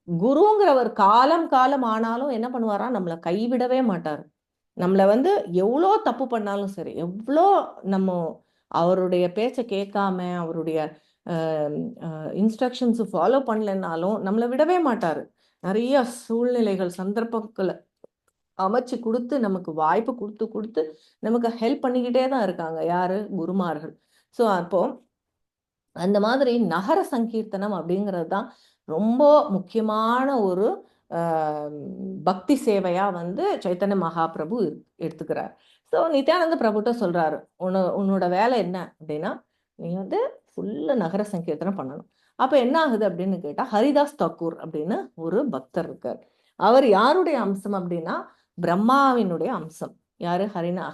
குருங்கிறவர் காலம் காலம் ஆனாலும் என்ன பண்ணுவாரா, நம்மளை கைவிடவே மாட்டார். நம்மளை வந்து எவ்வளோ தப்பு பண்ணாலும் சரி, எவ்வளோ நம்ம அவருடைய பேச்சை கேட்காம அவருடைய இன்ஸ்ட்ரக்ஷன்ஸ் ஃபாலோ பண்ணலைன்னாலும் நம்மளை விடவே மாட்டார். நிறைய சூழ்நிலைகள் சந்தர்ப்பங்களை அமைச்சு கொடுத்து நமக்கு வாய்ப்பு கொடுத்து கொடுத்து நமக்கு ஹெல்ப் பண்ணிக்கிட்டே தான் இருக்காங்க யாரு, குருமார்கள். ஸோ அப்போ அந்த மாதிரி நகர சங்கீர்த்தனம் அப்படிங்கிறது தான் ரொம்ப முக்கியமான ஒரு பக்தி சேவையா வந்து சைத்தன்ய மகாபிரபு எடுத்துக்கிறார். ஸோ நித்யானந்த பிரபுட்ட சொல்றாரு, உன்னோட வேலை என்ன அப்படின்னா, நீ வந்து ஃபுல்லா நகர சங்கீர்த்தனம் பண்ணணும். அப்ப என்ன ஆகுது அப்படின்னு கேட்டா, ஹரிதாஸ் தாக்கூர் அப்படின்னு ஒரு பக்தர் இருக்கார். அவர் யாருடைய அம்சம் அப்படின்னா, பிரம்மாவினுடைய அம்சம். யாரு,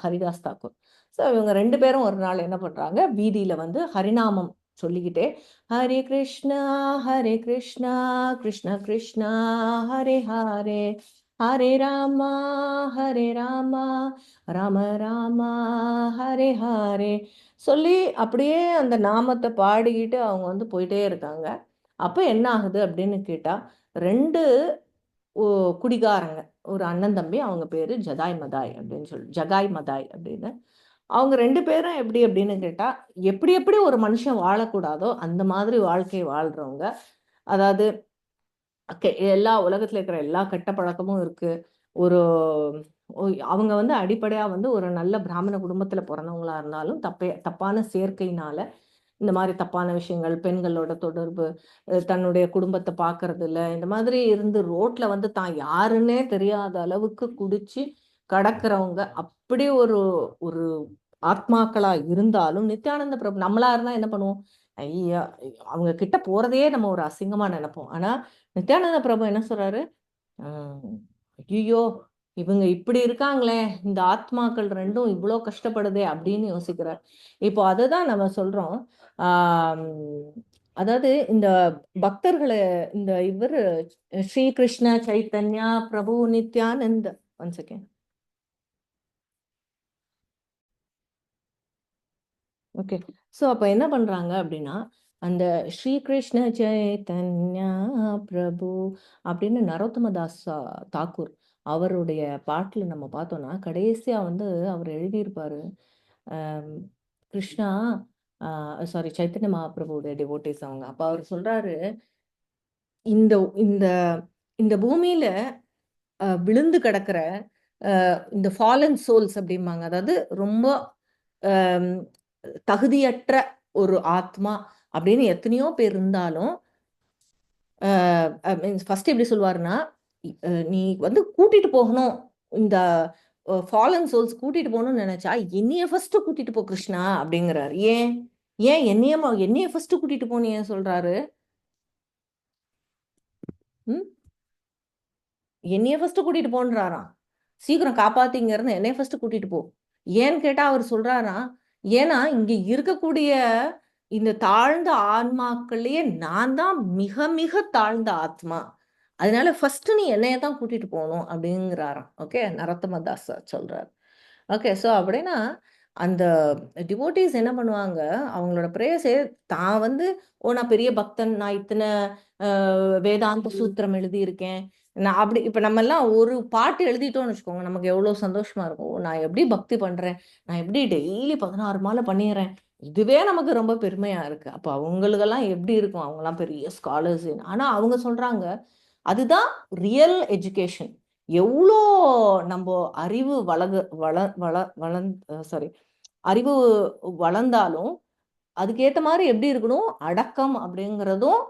ஹரிதாஸ் தாக்கூர். ஸோ இவங்க ரெண்டு பேரும் ஒரு நாள் என்ன பண்றாங்க, வீதியில வந்து ஹரிநாமம் சொல்லிக்கிட்டே, ஹரே கிருஷ்ணா கிருஷ்ண கிருஷ்ணா ஹரே ஹரே, ஹரே ராமா ராம ராமா ஹரே ஹரே சொல்லி அப்படியே அந்த நாமத்தை பாடிக்கிட்டு அவங்க வந்து போயிட்டே இருக்காங்க. அப்போ என்ன ஆகுது அப்படின்னு கேட்டா, ரெண்டு குடிகாரங்க, ஒரு அண்ணன் தம்பி, அவங்க பேரு ஜதாய் மதாய் அப்படின்னு ஜகாய் மதாய் அப்படின்னு. அவங்க ரெண்டு பேரும் எப்படி அப்படின்னு கேட்டா, எப்படி எப்படி ஒரு மனுஷன் வாழக்கூடாதோ அந்த மாதிரி வாழ்க்கை வாழ்றவங்க. அதாவது எல்லா உலகத்துல இருக்கிற எல்லா கெட்ட பழக்கமும் இருக்கு. ஒரு அவங்க வந்து அடிப்படையா வந்து ஒரு நல்ல பிராமண குடும்பத்துல பிறந்தவங்களா இருந்தாலும் தப்பான சேர்க்கையினால இந்த மாதிரி தப்பான விஷயங்கள், பெண்களோட தொடர்பு, தன்னுடைய குடும்பத்தை பார்க்கறது இல்லை, இந்த மாதிரி இருந்து ரோட்ல வந்து தான் யாருன்னே தெரியாத அளவுக்கு குடிச்சு கடக்கிறவங்க. அப்படி ஒரு ஒரு ஆத்மாக்களா இருந்தாலும் நித்யானந்த பிரபு நம்மளா இருந்தா என்ன பண்ணுவோம், ஐயா அவங்க கிட்ட போறதையே நம்ம ஒரு அசிங்கமா நினைப்போம். ஆனா நித்யானந்த பிரபு என்ன சொல்றாரு, ஐயோ இவங்க இப்படி இருக்காங்களே, இந்த ஆத்மாக்கள் ரெண்டும் இவ்வளோ கஷ்டப்படுதே அப்படின்னு யோசிக்கிறார். இப்போ அதுதான் நம்ம சொல்றோம். அதாவது இந்த பக்தர்களை, இந்த இவர் Shri Krishna Chaitanya Prabhu Nityananda, one second. Okay. So அப்போ என்ன பண்ணுறாங்க அப்படின்னா, அந்த ஸ்ரீ கிருஷ்ண சைத்தன்யா பிரபு அப்படின்னு நரோத்தமதாஸ் தாக்கூர் அவருடைய பாட்டில் நம்ம பார்த்தோம்னா, கடைசியாக வந்து அவர் எழுதியிருப்பாரு, கிருஷ்ணா சாரி சைத்தன்ய மகாபிரபுடைய டிவோட்டிஸ் அவங்க. அப்போ அவர் சொல்றாரு, இந்த இந்த இந்த பூமியில விழுந்து கிடக்கிற இந்த ஃபாலன் சோல்ஸ் அப்படிம்பாங்க, அதாவது ரொம்ப தகுதியற்ற ஒரு ஆத்மா அப்படின்னு எத்தனையோ பேர் இருந்தாலும் மீன்ஸ் ஃபர்ஸ்ட் எப்படி சொல்லுவாருன்னா, நீ வந்து கூட்டிட்டு போகணும், இந்த ஃபாலன் சோல்ஸ் கூட்டிட்டு போகணும்னு நினைச்சா என்னைய ஃபர்ஸ்ட் கூட்டிட்டு போ கிருஷ்ணா அப்படிங்கிறாரு. ஏன் ஏன் என்னைய ஃபர்ஸ்ட் கூட்டிட்டு போன்னு ஏன் சொல்றாரு? ம் என்னைய ஃபர்ஸ்ட் கூட்டிட்டு போன்றாராம். சீக்கிரம் காப்பாத்திங்க இருந்து என்னைய ஃபர்ஸ்ட் கூட்டிட்டு போ. ஏன்னு கேட்டா அவர் சொல்றாராம், ஏன்னா இங்க இருக்கக்கூடிய இந்த தாழ்ந்த ஆன்மாக்கள்லயே நான் தான் மிக மிக தாழ்ந்த ஆத்மா. அதனால ஃபர்ஸ்ட் நீ என்னைய தான் கூட்டிட்டு போகணும் அப்படிங்கிறாராம். ஓகே, நரோத்தம தாஸ் சொல்றாரு. ஓகே, ஸோ அப்படின்னா அந்த டிவோட்டீஸ் என்ன பண்ணுவாங்க, அவங்களோட பிரேயர்ஸே தான் வந்து, ஓ நான் பெரிய பக்தன், நான் இத்தனை வேதாந்த சூத்திரம் எழுதியிருக்கேன், நான் அப்படி இப்போ நம்ம எல்லாம் ஒரு பாட்டு எழுதிட்டோம்னு வச்சுக்கோங்க, நமக்கு எவ்வளோ சந்தோஷமா இருக்கும். ஓ, நான் எப்படி பக்தி பண்றேன், நான் எப்படி டெய்லி 16 மாலை பண்ணிடுறேன், இதுவே நமக்கு ரொம்ப பெருமையா இருக்கு. அப்போ அவங்களுக்கெல்லாம் எப்படி இருக்கும், அவங்கெல்லாம் பெரிய ஸ்காலர்ஸ். ஆனா அவங்க சொல்றாங்க, அதுதான் ரியல் எஜுகேஷன். எவ்வளோ நம்ம அறிவு வள வள வளர்ந் சாரி அறிவு வளர்ந்தாலும் அதுக்கேத்த மாதிரி எப்படி இருக்கணும், அடக்கம் அப்படிங்கிறதும்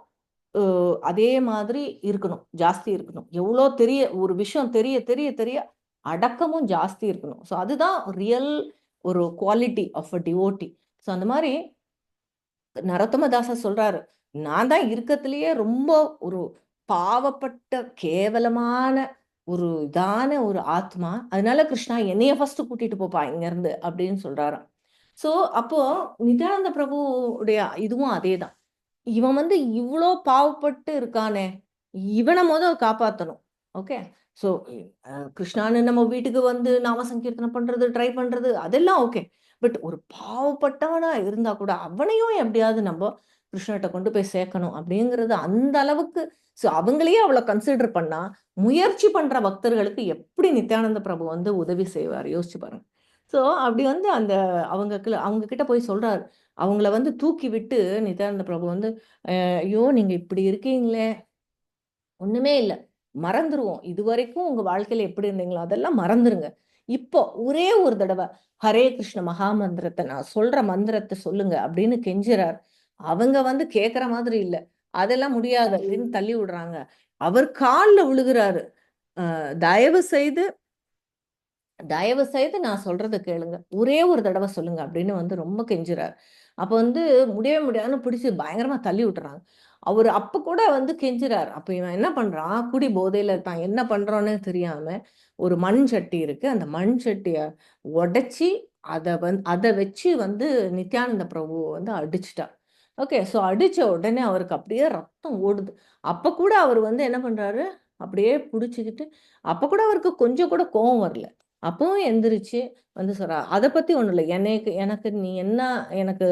அதே மாதிரி இருக்கணும், ஜாஸ்தி இருக்கணும். எவ்வளோ தெரிய ஒரு விஷயம் தெரிய தெரிய தெரிய அடக்கமும் ஜாஸ்தி இருக்கணும். ஸோ அதுதான் ரியல் ஒரு quality of a devotee. So அந்த மாதிரி நரோத்தமதாசர் சொல்றாரு, நான் தான் இருக்கத்திலேயே ரொம்ப ஒரு பாவப்பட்ட கேவலமான ஒரு இதான ஒரு ஆத்மா, அதனால கிருஷ்ணா என்னைய ஃபர்ஸ்ட் கூட்டிட்டு போப்பா இங்க இருந்து அப்படின்னு சொல்றாராம். சோ அப்போ நித்யானந்த பிரபுடைய இதுவும் அதேதான். இவன் வந்து இவ்வளோ பாவப்பட்டு இருக்கானே, இவனை காப்பாத்தணும். ஓகே, ஸோ கிருஷ்ணான்னு நம்ம வீட்டுக்கு வந்து நாம சங்கீர்த்தனம் பண்றது, ட்ரை பண்றது, அதெல்லாம் ஓகே. பட் ஒரு பாவப்பட்டவனா இருந்தா கூட அவனையும் எப்படியாவது நம்ம கிருஷ்ணகிட்ட கொண்டு போய் சேர்க்கணும் அப்படிங்கிறது அந்த அளவுக்கு. ஸோ அவங்களையே அவ்வளோ கன்சிடர் பண்ணா முயற்சி பண்ற பக்தர்களுக்கு எப்படி நித்யானந்த பிரபு வந்து உதவி செய்வார், யோசிச்சு பாருங்க. ஸோ அப்படி வந்து அந்த அவங்க கிட்ட போய் சொல்றாரு. அவங்கள வந்து தூக்கி விட்டு நித்யானந்த பிரபு வந்து, ஐயோ நீங்க இப்படி இருக்கீங்களே, ஒண்ணுமே இல்ல, மறந்துருவோம். இதுவரைக்கும் உங்க வாழ்க்கையில எப்படி இருந்தீங்களோ அதெல்லாம் மறந்துருங்க. இப்போ ஒரே ஒரு தடவை ஹரே கிருஷ்ண மகா மந்திரத்தை, நான் சொல்ற மந்திரத்தை சொல்லுங்க அப்படின்னு கெஞ்சுறார். அவங்க வந்து கேட்கற மாதிரி இல்ல, அதெல்லாம் முடியாது அப்படின்னு தள்ளி விடுறாங்க. அவர் கால்ல விழுகிறாரு. தயவு செய்து தயவு செய்து நான் சொல்றத கேளுங்க, ஒரே ஒரு தடவை சொல்லுங்க அப்படின்னு வந்து ரொம்ப கெஞ்சுறாரு. அப்ப வந்து முடியவே முடியாதுன்னு பிடிச்சு பயங்கரமா தள்ளி விட்டுறாங்க. அவர் அப்ப கூட வந்து கெஞ்சுறாரு. அப்ப இவன் என்ன பண்றான், குடி போதையில இருக்கான், என்ன பண்றான்னு தெரியாம ஒரு மண் சட்டி இருக்கு, அந்த மண் சட்டிய உடைச்சி அதை வச்சு வந்து நித்யானந்த பிரபு வந்து அடிச்சிட்டார். ஓகே, ஸோ அடிச்ச உடனே அவருக்கு அப்படியே ரத்தம் ஓடுது. அப்ப கூட அவர் வந்து என்ன பண்றாரு, அப்படியே பிடிச்சிக்கிட்டு, அப்ப கூட அவருக்கு கொஞ்சம் கூட கோவம் வரல. அப்பவும் எந்திரிச்சு வந்து சொல்றா, அதை பத்தி ஒண்ணும் இல்லை, எனக்கு எனக்கு நீ என்ன எனக்கு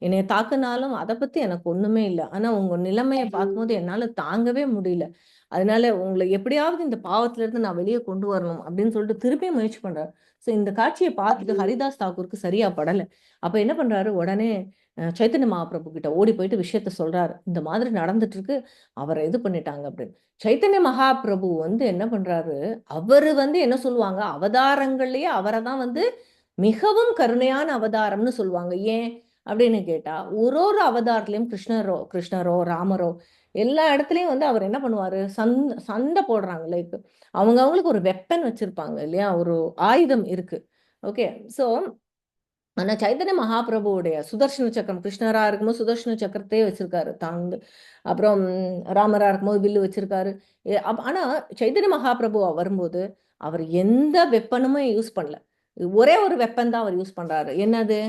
என்னைய தாக்குனாலும் அதை பத்தி எனக்கு ஒண்ணுமே இல்லை. ஆனா உங்க நிலைமையை பார்க்கும்போது என்னால தாங்கவே முடியல. அதனால உங்களை எப்படியாவது இந்த பாவத்துல இருந்து நான் வெளியே கொண்டு வரணும் அப்படின்னு சொல்லிட்டு திருப்பி முயற்சி பண்றாரு. ஸோ இந்த காட்சியை பார்த்துட்டு ஹரிதாஸ் தாக்கூருக்கு சரியா படல. அப்ப என்ன பண்றாரு, உடனே சைத்தன்ய மகாபிரபு கிட்ட ஓடி போயிட்டு விஷயத்த சொல்றாரு, இந்த மாதிரி நடந்துட்டு இருக்கு, அவரை இது பண்ணிட்டாங்க அப்படின்னு. சைத்தன்ய மகாபிரபு வந்து என்ன பண்றாரு, அவரு வந்து என்ன சொல்லுவாங்க, அவதாரங்கள்லயே அவரை தான் வந்து மிகவும் கருணையான அவதாரம்னு சொல்லுவாங்க. ஏன் அப்படின்னு கேட்டா, ஒரு ஒரு அவதாரத்திலையும் கிருஷ்ணரோ ராமரோ எல்லா இடத்துலயும் வந்து அவர் என்ன பண்ணுவாரு, சண்டை போடுறாங்க. லைக் அவங்களுக்கு ஒரு வெப்பன் வச்சிருப்பாங்க இல்லையா, ஒரு ஆயுதம் இருக்கு. ஓகே, சோ ஆனா சைத்தன்ய மகாபிரபுவுடைய சுதர்சன சக்கரம், கிருஷ்ணரா இருக்கும்போது சுதர்சன சக்கரத்தையே வச்சிருக்காரு தாங்க. அப்புறம் ராமரா இருக்கும்போது வில்லு வச்சிருக்காரு. ஆனா சைத்தன்ய மகாபிரபு வரும்போது அவர் எந்த வெப்பனுமே யூஸ் பண்ணல. ஒரே ஒரு வெப்பன் தான் அவர் யூஸ் பண்றாரு. என்னது,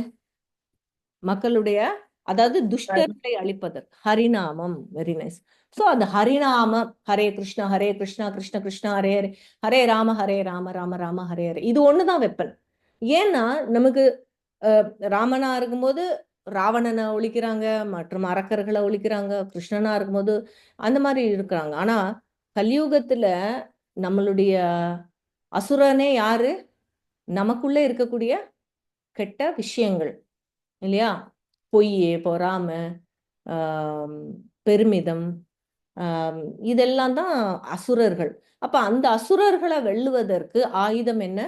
மக்களுடைய, அதாவது துஷ்டர்களை அழிப்பதற்கு ஹரிநாமம். Very nice. ஸோ அந்த ஹரிநாமம், ஹரே கிருஷ்ணா கிருஷ்ண கிருஷ்ணா ஹரே ஹரே, ஹரே ராம ராம ராம ஹரே ஹரே, இது ஒண்ணுதான் வெப்பன். ஏன்னா நமக்கு ராமனா இருக்கும்போது ராவணனை ஒழிக்கிறாங்க, மற்றும் அரக்கர்களை ஒழிக்கிறாங்க. கிருஷ்ணனா இருக்கும்போது அந்த மாதிரி இருக்கிறாங்க. ஆனா கலியுகத்துல நம்மளுடைய அசுரனே யாரு, நமக்குள்ள இருக்கக்கூடிய கெட்ட விஷயங்கள் இல்லையா, பொய், பொறாமை, ஆம், பெருமிதம், ஆம், இதெல்லாம் தான் அசுரர்கள். அப்ப அந்த அசுரர்களை வெல்லுவதற்கு ஆயுதம் என்ன,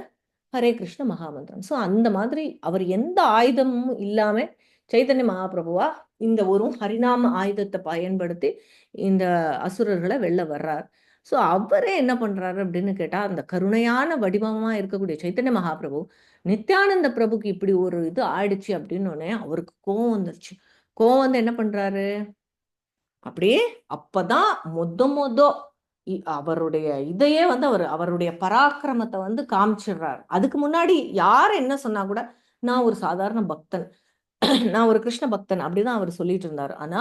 ஹரே கிருஷ்ண மகாமந்திரம். ஸோ அந்த மாதிரி அவர் எந்த ஆயுதமும் இல்லாம சைத்தன்ய மகாபிரபுவா இந்த ஒரு ஹரிநாம ஆயுதத்தை பயன்படுத்தி இந்த அசுரர்களை வெளில வர்றார். ஸோ அவரே என்ன பண்றாரு அப்படின்னு கேட்டா, அந்த கருணையான வடிவமா இருக்கக்கூடிய சைத்தன்ய மகாபிரபு நித்யானந்த பிரபுக்கு இப்படி ஒரு இது ஆயிடுச்சு அப்படின்னு உடனே அவருக்கு கோவம் வந்துருச்சு. கோவம் வந்து என்ன பண்றாரு, அப்படியே அப்பதான் மொத அவருடைய இதையே வந்து அவருடைய பராக்கிரமத்தை வந்து காமிச்சிடுறாரு. அதுக்கு முன்னாடி யார் என்ன சொன்னா கூட, நான் ஒரு சாதாரண பக்தன், நான் ஒரு கிருஷ்ண பக்தன் அப்படிதான் அவர் சொல்லிட்டு இருந்தாரு. ஆனா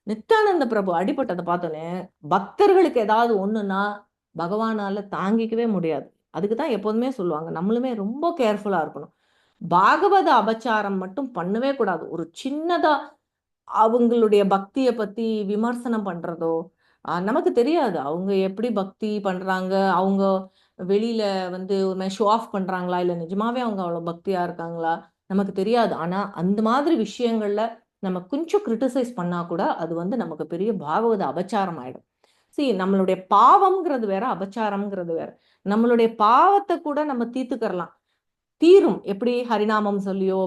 நித்யானந்த பிரபு அடிபட்டதை பார்த்தோன்னே, பக்தர்களுக்கு ஏதாவது ஒண்ணுன்னா பகவானால தாங்கிக்கவே முடியாது. அதுக்கு தான் எப்போதுமே சொல்லுவாங்க, நம்மளுமே ரொம்ப கேர்ஃபுல்லா இருக்கணும். பாகவத அபச்சாரம் மட்டும் பண்ணவே கூடாது. ஒரு சின்னதா அவங்களுடைய பக்தியை பத்தி விமர்சனம் பண்றதோ, நமக்கு தெரியாது அவங்க எப்படி பக்தி பண்றாங்க, அவங்க வெளியில வந்து ஒரு மாதிரி ஷோ ஆஃப் பண்றாங்களா, இல்ல நிஜமாவே அவங்க அவ்வளவு பக்தியா இருக்காங்களா, நமக்கு தெரியாது. ஆனா அந்த மாதிரி விஷயங்கள்ல நம்ம கொஞ்சம் கிரிட்டிசைஸ் பண்ணா கூட அது வந்து நமக்கு பெரிய பாகவத அபச்சாரம் ஆயிடும். நம்மளுடைய பாவம்ங்கிறது வேற, அபச்சாரம்ங்கிறது வேற. நம்மளுடைய பாவத்தை கூட நம்ம தீர்த்துக்கறலாம். தீரும் எப்படி? ஹரிநாமம் சொல்லியோ,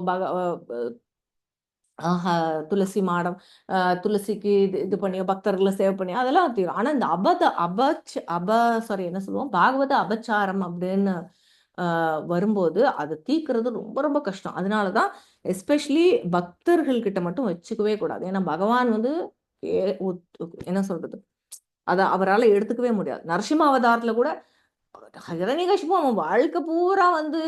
துளசி மாடம், துளசிக்கு இது பண்ணியோ, பக்தர்களை சேவ் பண்ணி அதெல்லாம் தீரும். ஆனா இந்த சாரி என்ன சொல்லுவோம், பாகவத அபச்சாரம் அப்படின்னு வரும்போது அதை தீர்க்கிறது ரொம்ப ரொம்ப கஷ்டம். அதனாலதான் எஸ்பெஷலி பக்தர்கள் கிட்ட மட்டும் வச்சுக்கவே கூடாது. ஏன்னா பகவான் வந்து என்ன சொல்றது, அதை அவரால் எடுத்துக்கவே முடியாது. நரசிம்ம அவதாரத்துல கூட ஹிரண்யகசிபு அவன் வாழ்க்கை பூரா வந்து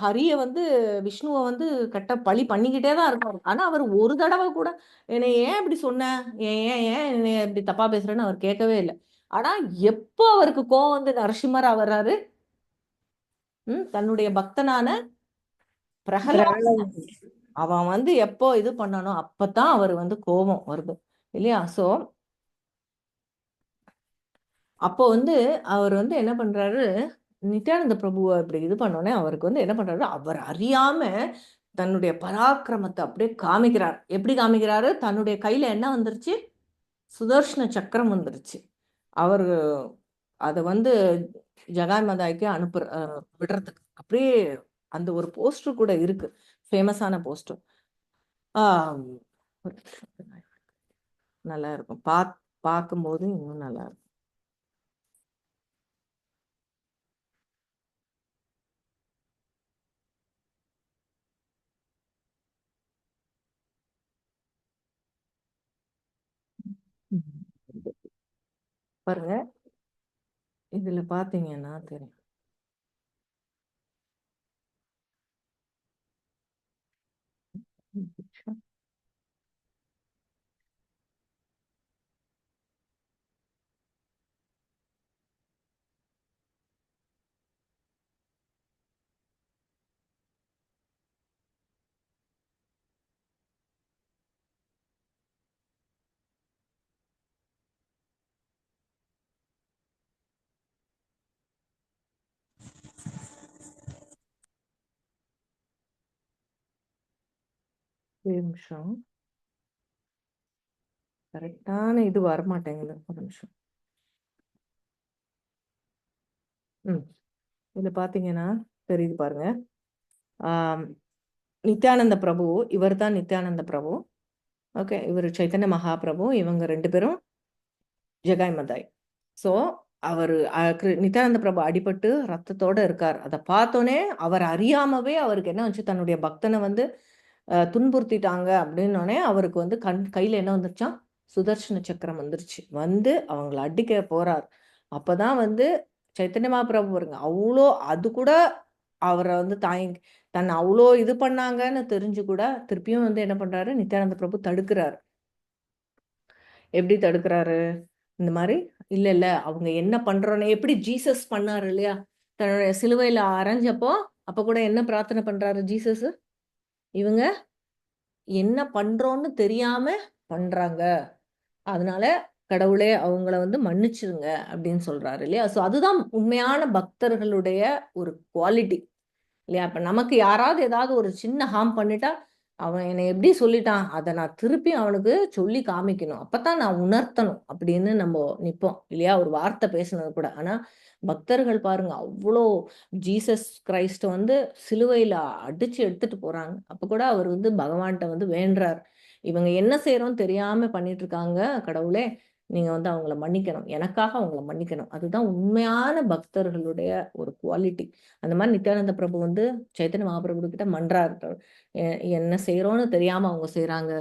ஹரிய வந்து, விஷ்ணுவை வந்து கட்ட பழி பண்ணிக்கிட்டே தான் இருக்காரு. ஆனா அவர் ஒரு தடவை கூட என்னை ஏன் இப்படி சொன்ன, ஏன் ஏன் ஏன் என்னை இப்படி தப்பா பேசுறேன்னு அவர் கேட்கவே இல்லை. ஆனா எப்போ அவருக்கு கோவம் வந்து நரசிம்மரா வர்றாரு, தன்னுடைய பக்தனான பிரகலாத் அவன் வந்து எப்போ இது பண்ணணும் அப்பதான் அவர் வந்து கோபம் வருது இல்லையா? சோ அப்போ வந்து அவர் வந்து என்ன பண்றாரு, நித்யானந்த பிரபுவை இப்படி இது பண்ணோடனே அவருக்கு வந்து என்ன பண்றாரு, அவர் அறியாம தன்னுடைய பராக்கிரமத்தை அப்படியே காமிக்கிறார். எப்படி காமிக்கிறாரு, தன்னுடைய கையில என்ன வந்துருச்சு, சுதர்ஷன சக்கரம் வந்துருச்சு. அவர் அதை வந்து ஜகாய் மதாய்க்கு விடுறதுக்கு அப்படியே அந்த ஒரு போஸ்டர் கூட இருக்கு, ஃபேமஸான போஸ்டர். நல்லா இருக்கும், பார்க்கும்போது இன்னும் நல்லா இருக்கும். பாருங்க, இதுல பாத்தீங்கன்னா தெரியும். ஒரு நிமிஷம், கரெக்டான இது வரமாட்டேங்குது, ஒரு நிமிஷம். இதுல பாத்தீங்கன்னா தெரியுது பாருங்க. நித்யானந்த பிரபு, இவர் தான் நித்யானந்த பிரபு. ஓகே, இவர் சைத்தன்ய மகாபிரபு, இவங்க ரெண்டு பேரும் ஜகாய் மதாய். ஸோ அவர் நித்யானந்த பிரபு அடிபட்டு ரத்தத்தோட இருக்கார். அதை பார்த்தோன்னே அவர் அறியாமவே அவருக்கு என்ன வச்சு, தன்னுடைய பக்தனை வந்து துன்புறுத்திட்டாங்க அப்படின்னோடனே அவருக்கு வந்து கையில என்ன வந்துருச்சான், சுதர்ஷன சக்கரம் வந்துருச்சு. வந்து அவங்கள அடிக்க போறார். அப்பதான் வந்து சைத்தன்ய மகாபிரபு வருங்க, அவ்வளோ அது கூட அவரை வந்து தன்னை அவ்வளோ இது பண்ணாங்கன்னு தெரிஞ்சு கூட திருப்பியும் வந்து என்ன பண்றாரு, நித்யானந்த பிரபு தடுக்கிறாரு. எப்படி தடுக்கிறாரு, இந்த மாதிரி இல்ல இல்ல அவங்க என்ன பண்றோன்னு, எப்படி ஜீசஸ் பண்ணாரு இல்லையா, தன்னுடைய சிலுவையில அரைஞ்சப்போ அப்ப கூட என்ன பிரார்த்தனை பண்றாரு ஜீசஸ், இவங்க என்ன பண்றோன்னு தெரியாம பண்றாங்க, அதனால கடவுளே அவங்கள வந்து மன்னிச்சிருங்க அப்படின்னு சொல்றாரு இல்லையா? ஸோ அதுதான் உண்மையான பக்தர்களுடைய ஒரு குவாலிட்டி இல்லையா? இப்ப நமக்கு யாராவது ஏதாவது ஒரு சின்ன ஹார்ம் பண்ணிட்டா, அவன் என்னை எப்படி சொல்லிட்டான், அதை நான் திருப்பி அவனுக்கு சொல்லி காமிக்கணும், அப்பதான் நான் உணர்த்தணும் அப்படின்னு நம்ம நிப்போம் இல்லையா? ஒரு வார்த்தை பேசுனது கூட. ஆனா பக்தர்கள் பாருங்க, அவ்வளோ ஜீசஸ் கிரைஸ்ட வந்து சிலுவையில அடிச்சு எடுத்துட்டு போறாங்க. அப்ப கூட அவர் வந்து பகவான்கிட்ட வந்து வேண்டுறார், இவங்க என்ன செய்யறோம்னு தெரியாம பண்ணிட்டு இருக்காங்க, கடவுளே நீங்க வந்து அவங்கள மன்னிக்கணும், எனக்காக அவங்கள மன்னிக்கணும். அதுதான் உண்மையான பக்தர்களுடைய ஒரு குவாலிட்டி. அந்த மாதிரி நித்யானந்த பிரபு வந்து சைத்தன்ய மகாபிரபு கிட்ட மன்றாடுறார். என்ன செய்யறோம்னு தெரியாம அவங்க செய்றாங்க,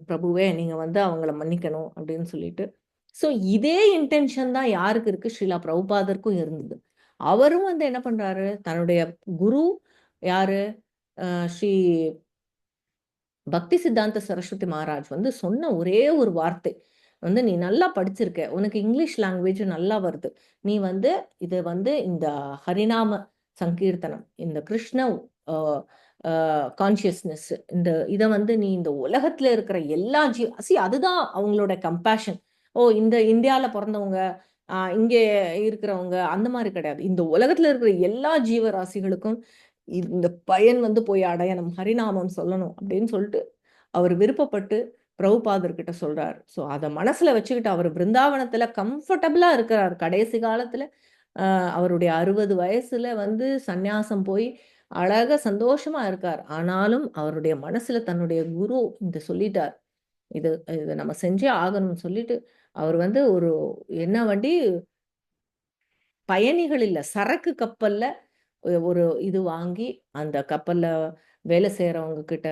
பிரபுவே நீங்க வந்து அவங்கள மன்னிக்கணும் அப்படின்னு சொல்லிட்டு. ஸோ இதே இன்டென்ஷன் தான் யாருக்கு இருக்கு, ஸ்ரீலா பிரபுபாதருக்கும் இருந்தது. அவரும் வந்து என்ன பண்றாரு, தன்னுடைய குரு யாரு, ஸ்ரீ பக்தி சித்தாந்த சரஸ்வதி மகாராஜ் வந்து சொன்ன ஒரே ஒரு வார்த்தை வந்து, நீ நல்லா படிச்சிருக்க, உனக்கு இங்கிலீஷ் லாங்குவேஜ் நல்லா வருது, நீ வந்து இதை வந்து இந்த ஹரிநாம சங்கீர்த்தனம், இந்த கிருஷ்ண கான்சியஸ்னஸ், இந்த இதை வந்து நீ இந்த உலகத்துல இருக்கிற எல்லா அதுதான் அவங்களோட கம்பேஷன். ஓ இந்த இந்தியாவில் பிறந்தவங்க, இங்கே இருக்கிறவங்க அந்த மாதிரி கிடையாது. இந்த உலகத்துல இருக்கிற எல்லா ஜீவராசிகளுக்கும் இந்த பயன் வந்து போய் அடையணும், ஹரிநாமம் சொல்லணும் அப்படின்னு சொல்லிட்டு அவர் விருப்பப்பட்டு பிரபுபாதர்கிட்ட சொல்றாரு. ஸோ அதை மனசுல வச்சுக்கிட்டு அவர் பிருந்தாவனத்துல கம்ஃபர்டபுளா இருக்கிறார். கடைசி காலத்துல அவருடைய 60 வயசுல வந்து சந்நியாசம் போய் அழகா சந்தோஷமா இருக்கார். ஆனாலும் அவருடைய மனசுல தன்னுடைய குரு இந்த சொல்லிட்டார், இது இதை நம்ம செஞ்சே ஆகணும்னு சொல்லிட்டு அவர் வந்து ஒரு என்ன வண்டி, பயணிகள் இல்ல, சரக்கு கப்பல்ல ஒரு இது வாங்கி, அந்த கப்பல்ல வேலை செய்யறவங்க கிட்ட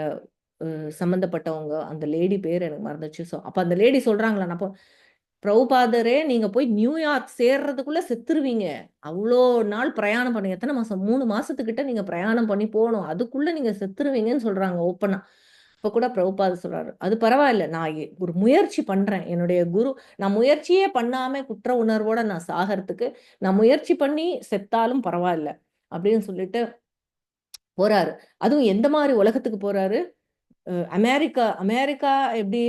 சம்மந்தப்பட்டவங்க, அந்த லேடி பேர் எனக்கு மறந்துச்சு. ஸோ அப்ப அந்த லேடி சொல்றாங்களா, அப்போ பிரபுபாதரே நீங்க போய் நியூயார்க் சேர்றதுக்குள்ள செத்துருவீங்க, அவ்வளோ நாள் பிரயாணம் பண்ணி, எத்தனை மாசம், 3 மாசத்துக்கிட்ட நீங்க பிரயாணம் பண்ணி போகணும், அதுக்குள்ள நீங்க செத்துருவீங்கன்னு சொல்றாங்க ஓப்பனா. இப்ப கூட பிரபுபாதர் சொல்றாரு, அது பரவாயில்ல, நான் ஒரு முயற்சி பண்றேன், என்னுடைய குரு, நான் முயற்சியே பண்ணாம குற்ற உணர்வோட நான் சாகிறதுக்கு, நான் முயற்சி பண்ணி செத்தாலும் பரவாயில்ல அப்படின்னு சொல்லிட்டு போறாரு. அதுவும் எந்த மாதிரி உலகத்துக்கு போறாரு, அமெரிக்கா. அமெரிக்கா எப்படி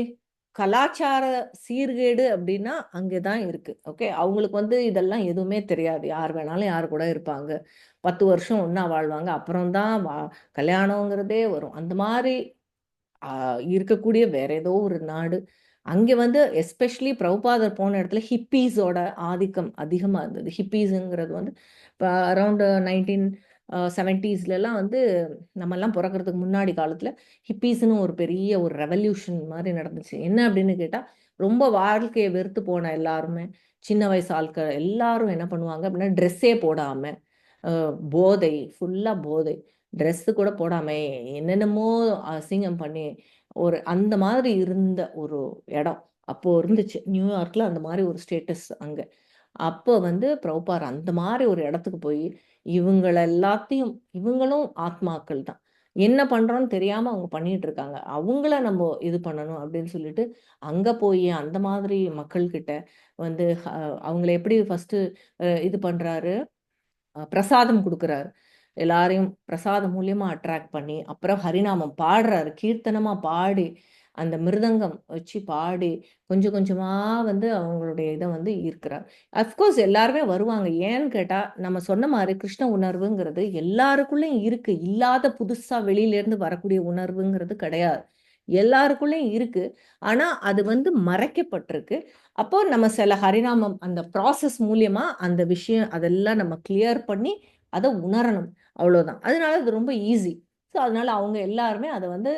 கலாச்சார சீர்கேடு அப்படின்னா அங்கதான் இருக்கு. ஓகே, அவங்களுக்கு வந்து இதெல்லாம் எதுவுமே தெரியாது, யார் வேணாலும் யார் கூட இருப்பாங்க, 10 வருஷம் ஒண்ணா வாழ்வாங்க, அப்புறம்தான் கல்யாணங்கிறதே வரும். அந்த மாதிரி இருக்கக்கூடிய வேற ஏதோ ஒரு நாடு. அங்க வந்து எஸ்பெஷலி பிரபுபாதர் போன இடத்துல ஹிப்பீஸோட ஆதிக்கம் அதிகமா இருந்தது. ஹிப்பீஸுங்கிறது வந்து இப்போ அரௌண்ட் 1970ஸ்லாம் வந்து நம்மெல்லாம் பிறக்கிறதுக்கு முன்னாடி காலத்துல ஹிப்பீஸ்னு ஒரு பெரிய ஒரு ரெவல்யூஷன் மாதிரி நடந்துச்சு. என்ன அப்படின்னு கேட்டா, ரொம்ப வாழ்க்கையை வெறுத்து போன எல்லாருமே, சின்ன வயசு ஆட்கள் எல்லாரும் என்ன பண்ணுவாங்க அப்படின்னா, ட்ரெஸ்ஸே போடாம, போதை, ஃபுல்லா போதை, ட்ரெஸ்ஸு கூட போடாம என்னென்னமோ அசிங்கம் பண்ணி, ஒரு அந்த மாதிரி இருந்த ஒரு இடம் அப்போ இருந்துச்சு நியூயார்க்ல. அந்த மாதிரி ஒரு ஸ்டேட்டஸ் அங்க. அப்போ வந்து பிரபுபார் அந்த மாதிரி ஒரு இடத்துக்கு போய், இவங்கள எல்லாத்தையும், இவங்களும் ஆத்மாக்கள் தான், என்ன பண்றோம்னு தெரியாம அவங்க பண்ணிட்டு இருக்காங்க, அவங்கள நம்ம இது பண்ணணும் அப்படின்னு சொல்லிட்டு அங்க போய் அந்த மாதிரி மக்கள் கிட்ட வந்து அவங்கள எப்படி ஃபர்ஸ்ட் இது பண்றாரு, பிரசாதம் கொடுக்குறாரு, எல்லாரையும் பிரசாதம் மூலியமா அட்ராக்ட் பண்ணி, அப்புறம் ஹரிநாமம் பாடுறாரு, கீர்த்தனமா பாடி, அந்த மிருதங்கம் வச்சு பாடி, கொஞ்சம் கொஞ்சமா வந்து அவங்களுடைய இதை வந்து ஈர்க்கிறார். அஃப்கோர்ஸ் எல்லாருமே வருவாங்க, ஏன்னு கேட்டா நம்ம சொன்ன மாதிரி கிருஷ்ண உணர்வுங்கிறது எல்லாருக்குள்ளேயும் இருக்கு, இல்லாத புதுசா வெளியில இருந்து வரக்கூடிய உணர்வுங்கிறது கிடையாது, எல்லாருக்குள்ளேயும் இருக்கு. ஆனா அது வந்து மறைக்கப்பட்டிருக்கு. அப்போ நம்ம சில ஹரிநாமம் அந்த ப்ராசஸ் மூலியமா அந்த விஷயம் அதெல்லாம் நம்ம கிளியர் பண்ணி அதை உணரணும், அவ்வளவுதான். அதனால அது ரொம்ப ஈஸி. ஸோ அதனால அவங்க எல்லாருமே அதை வந்து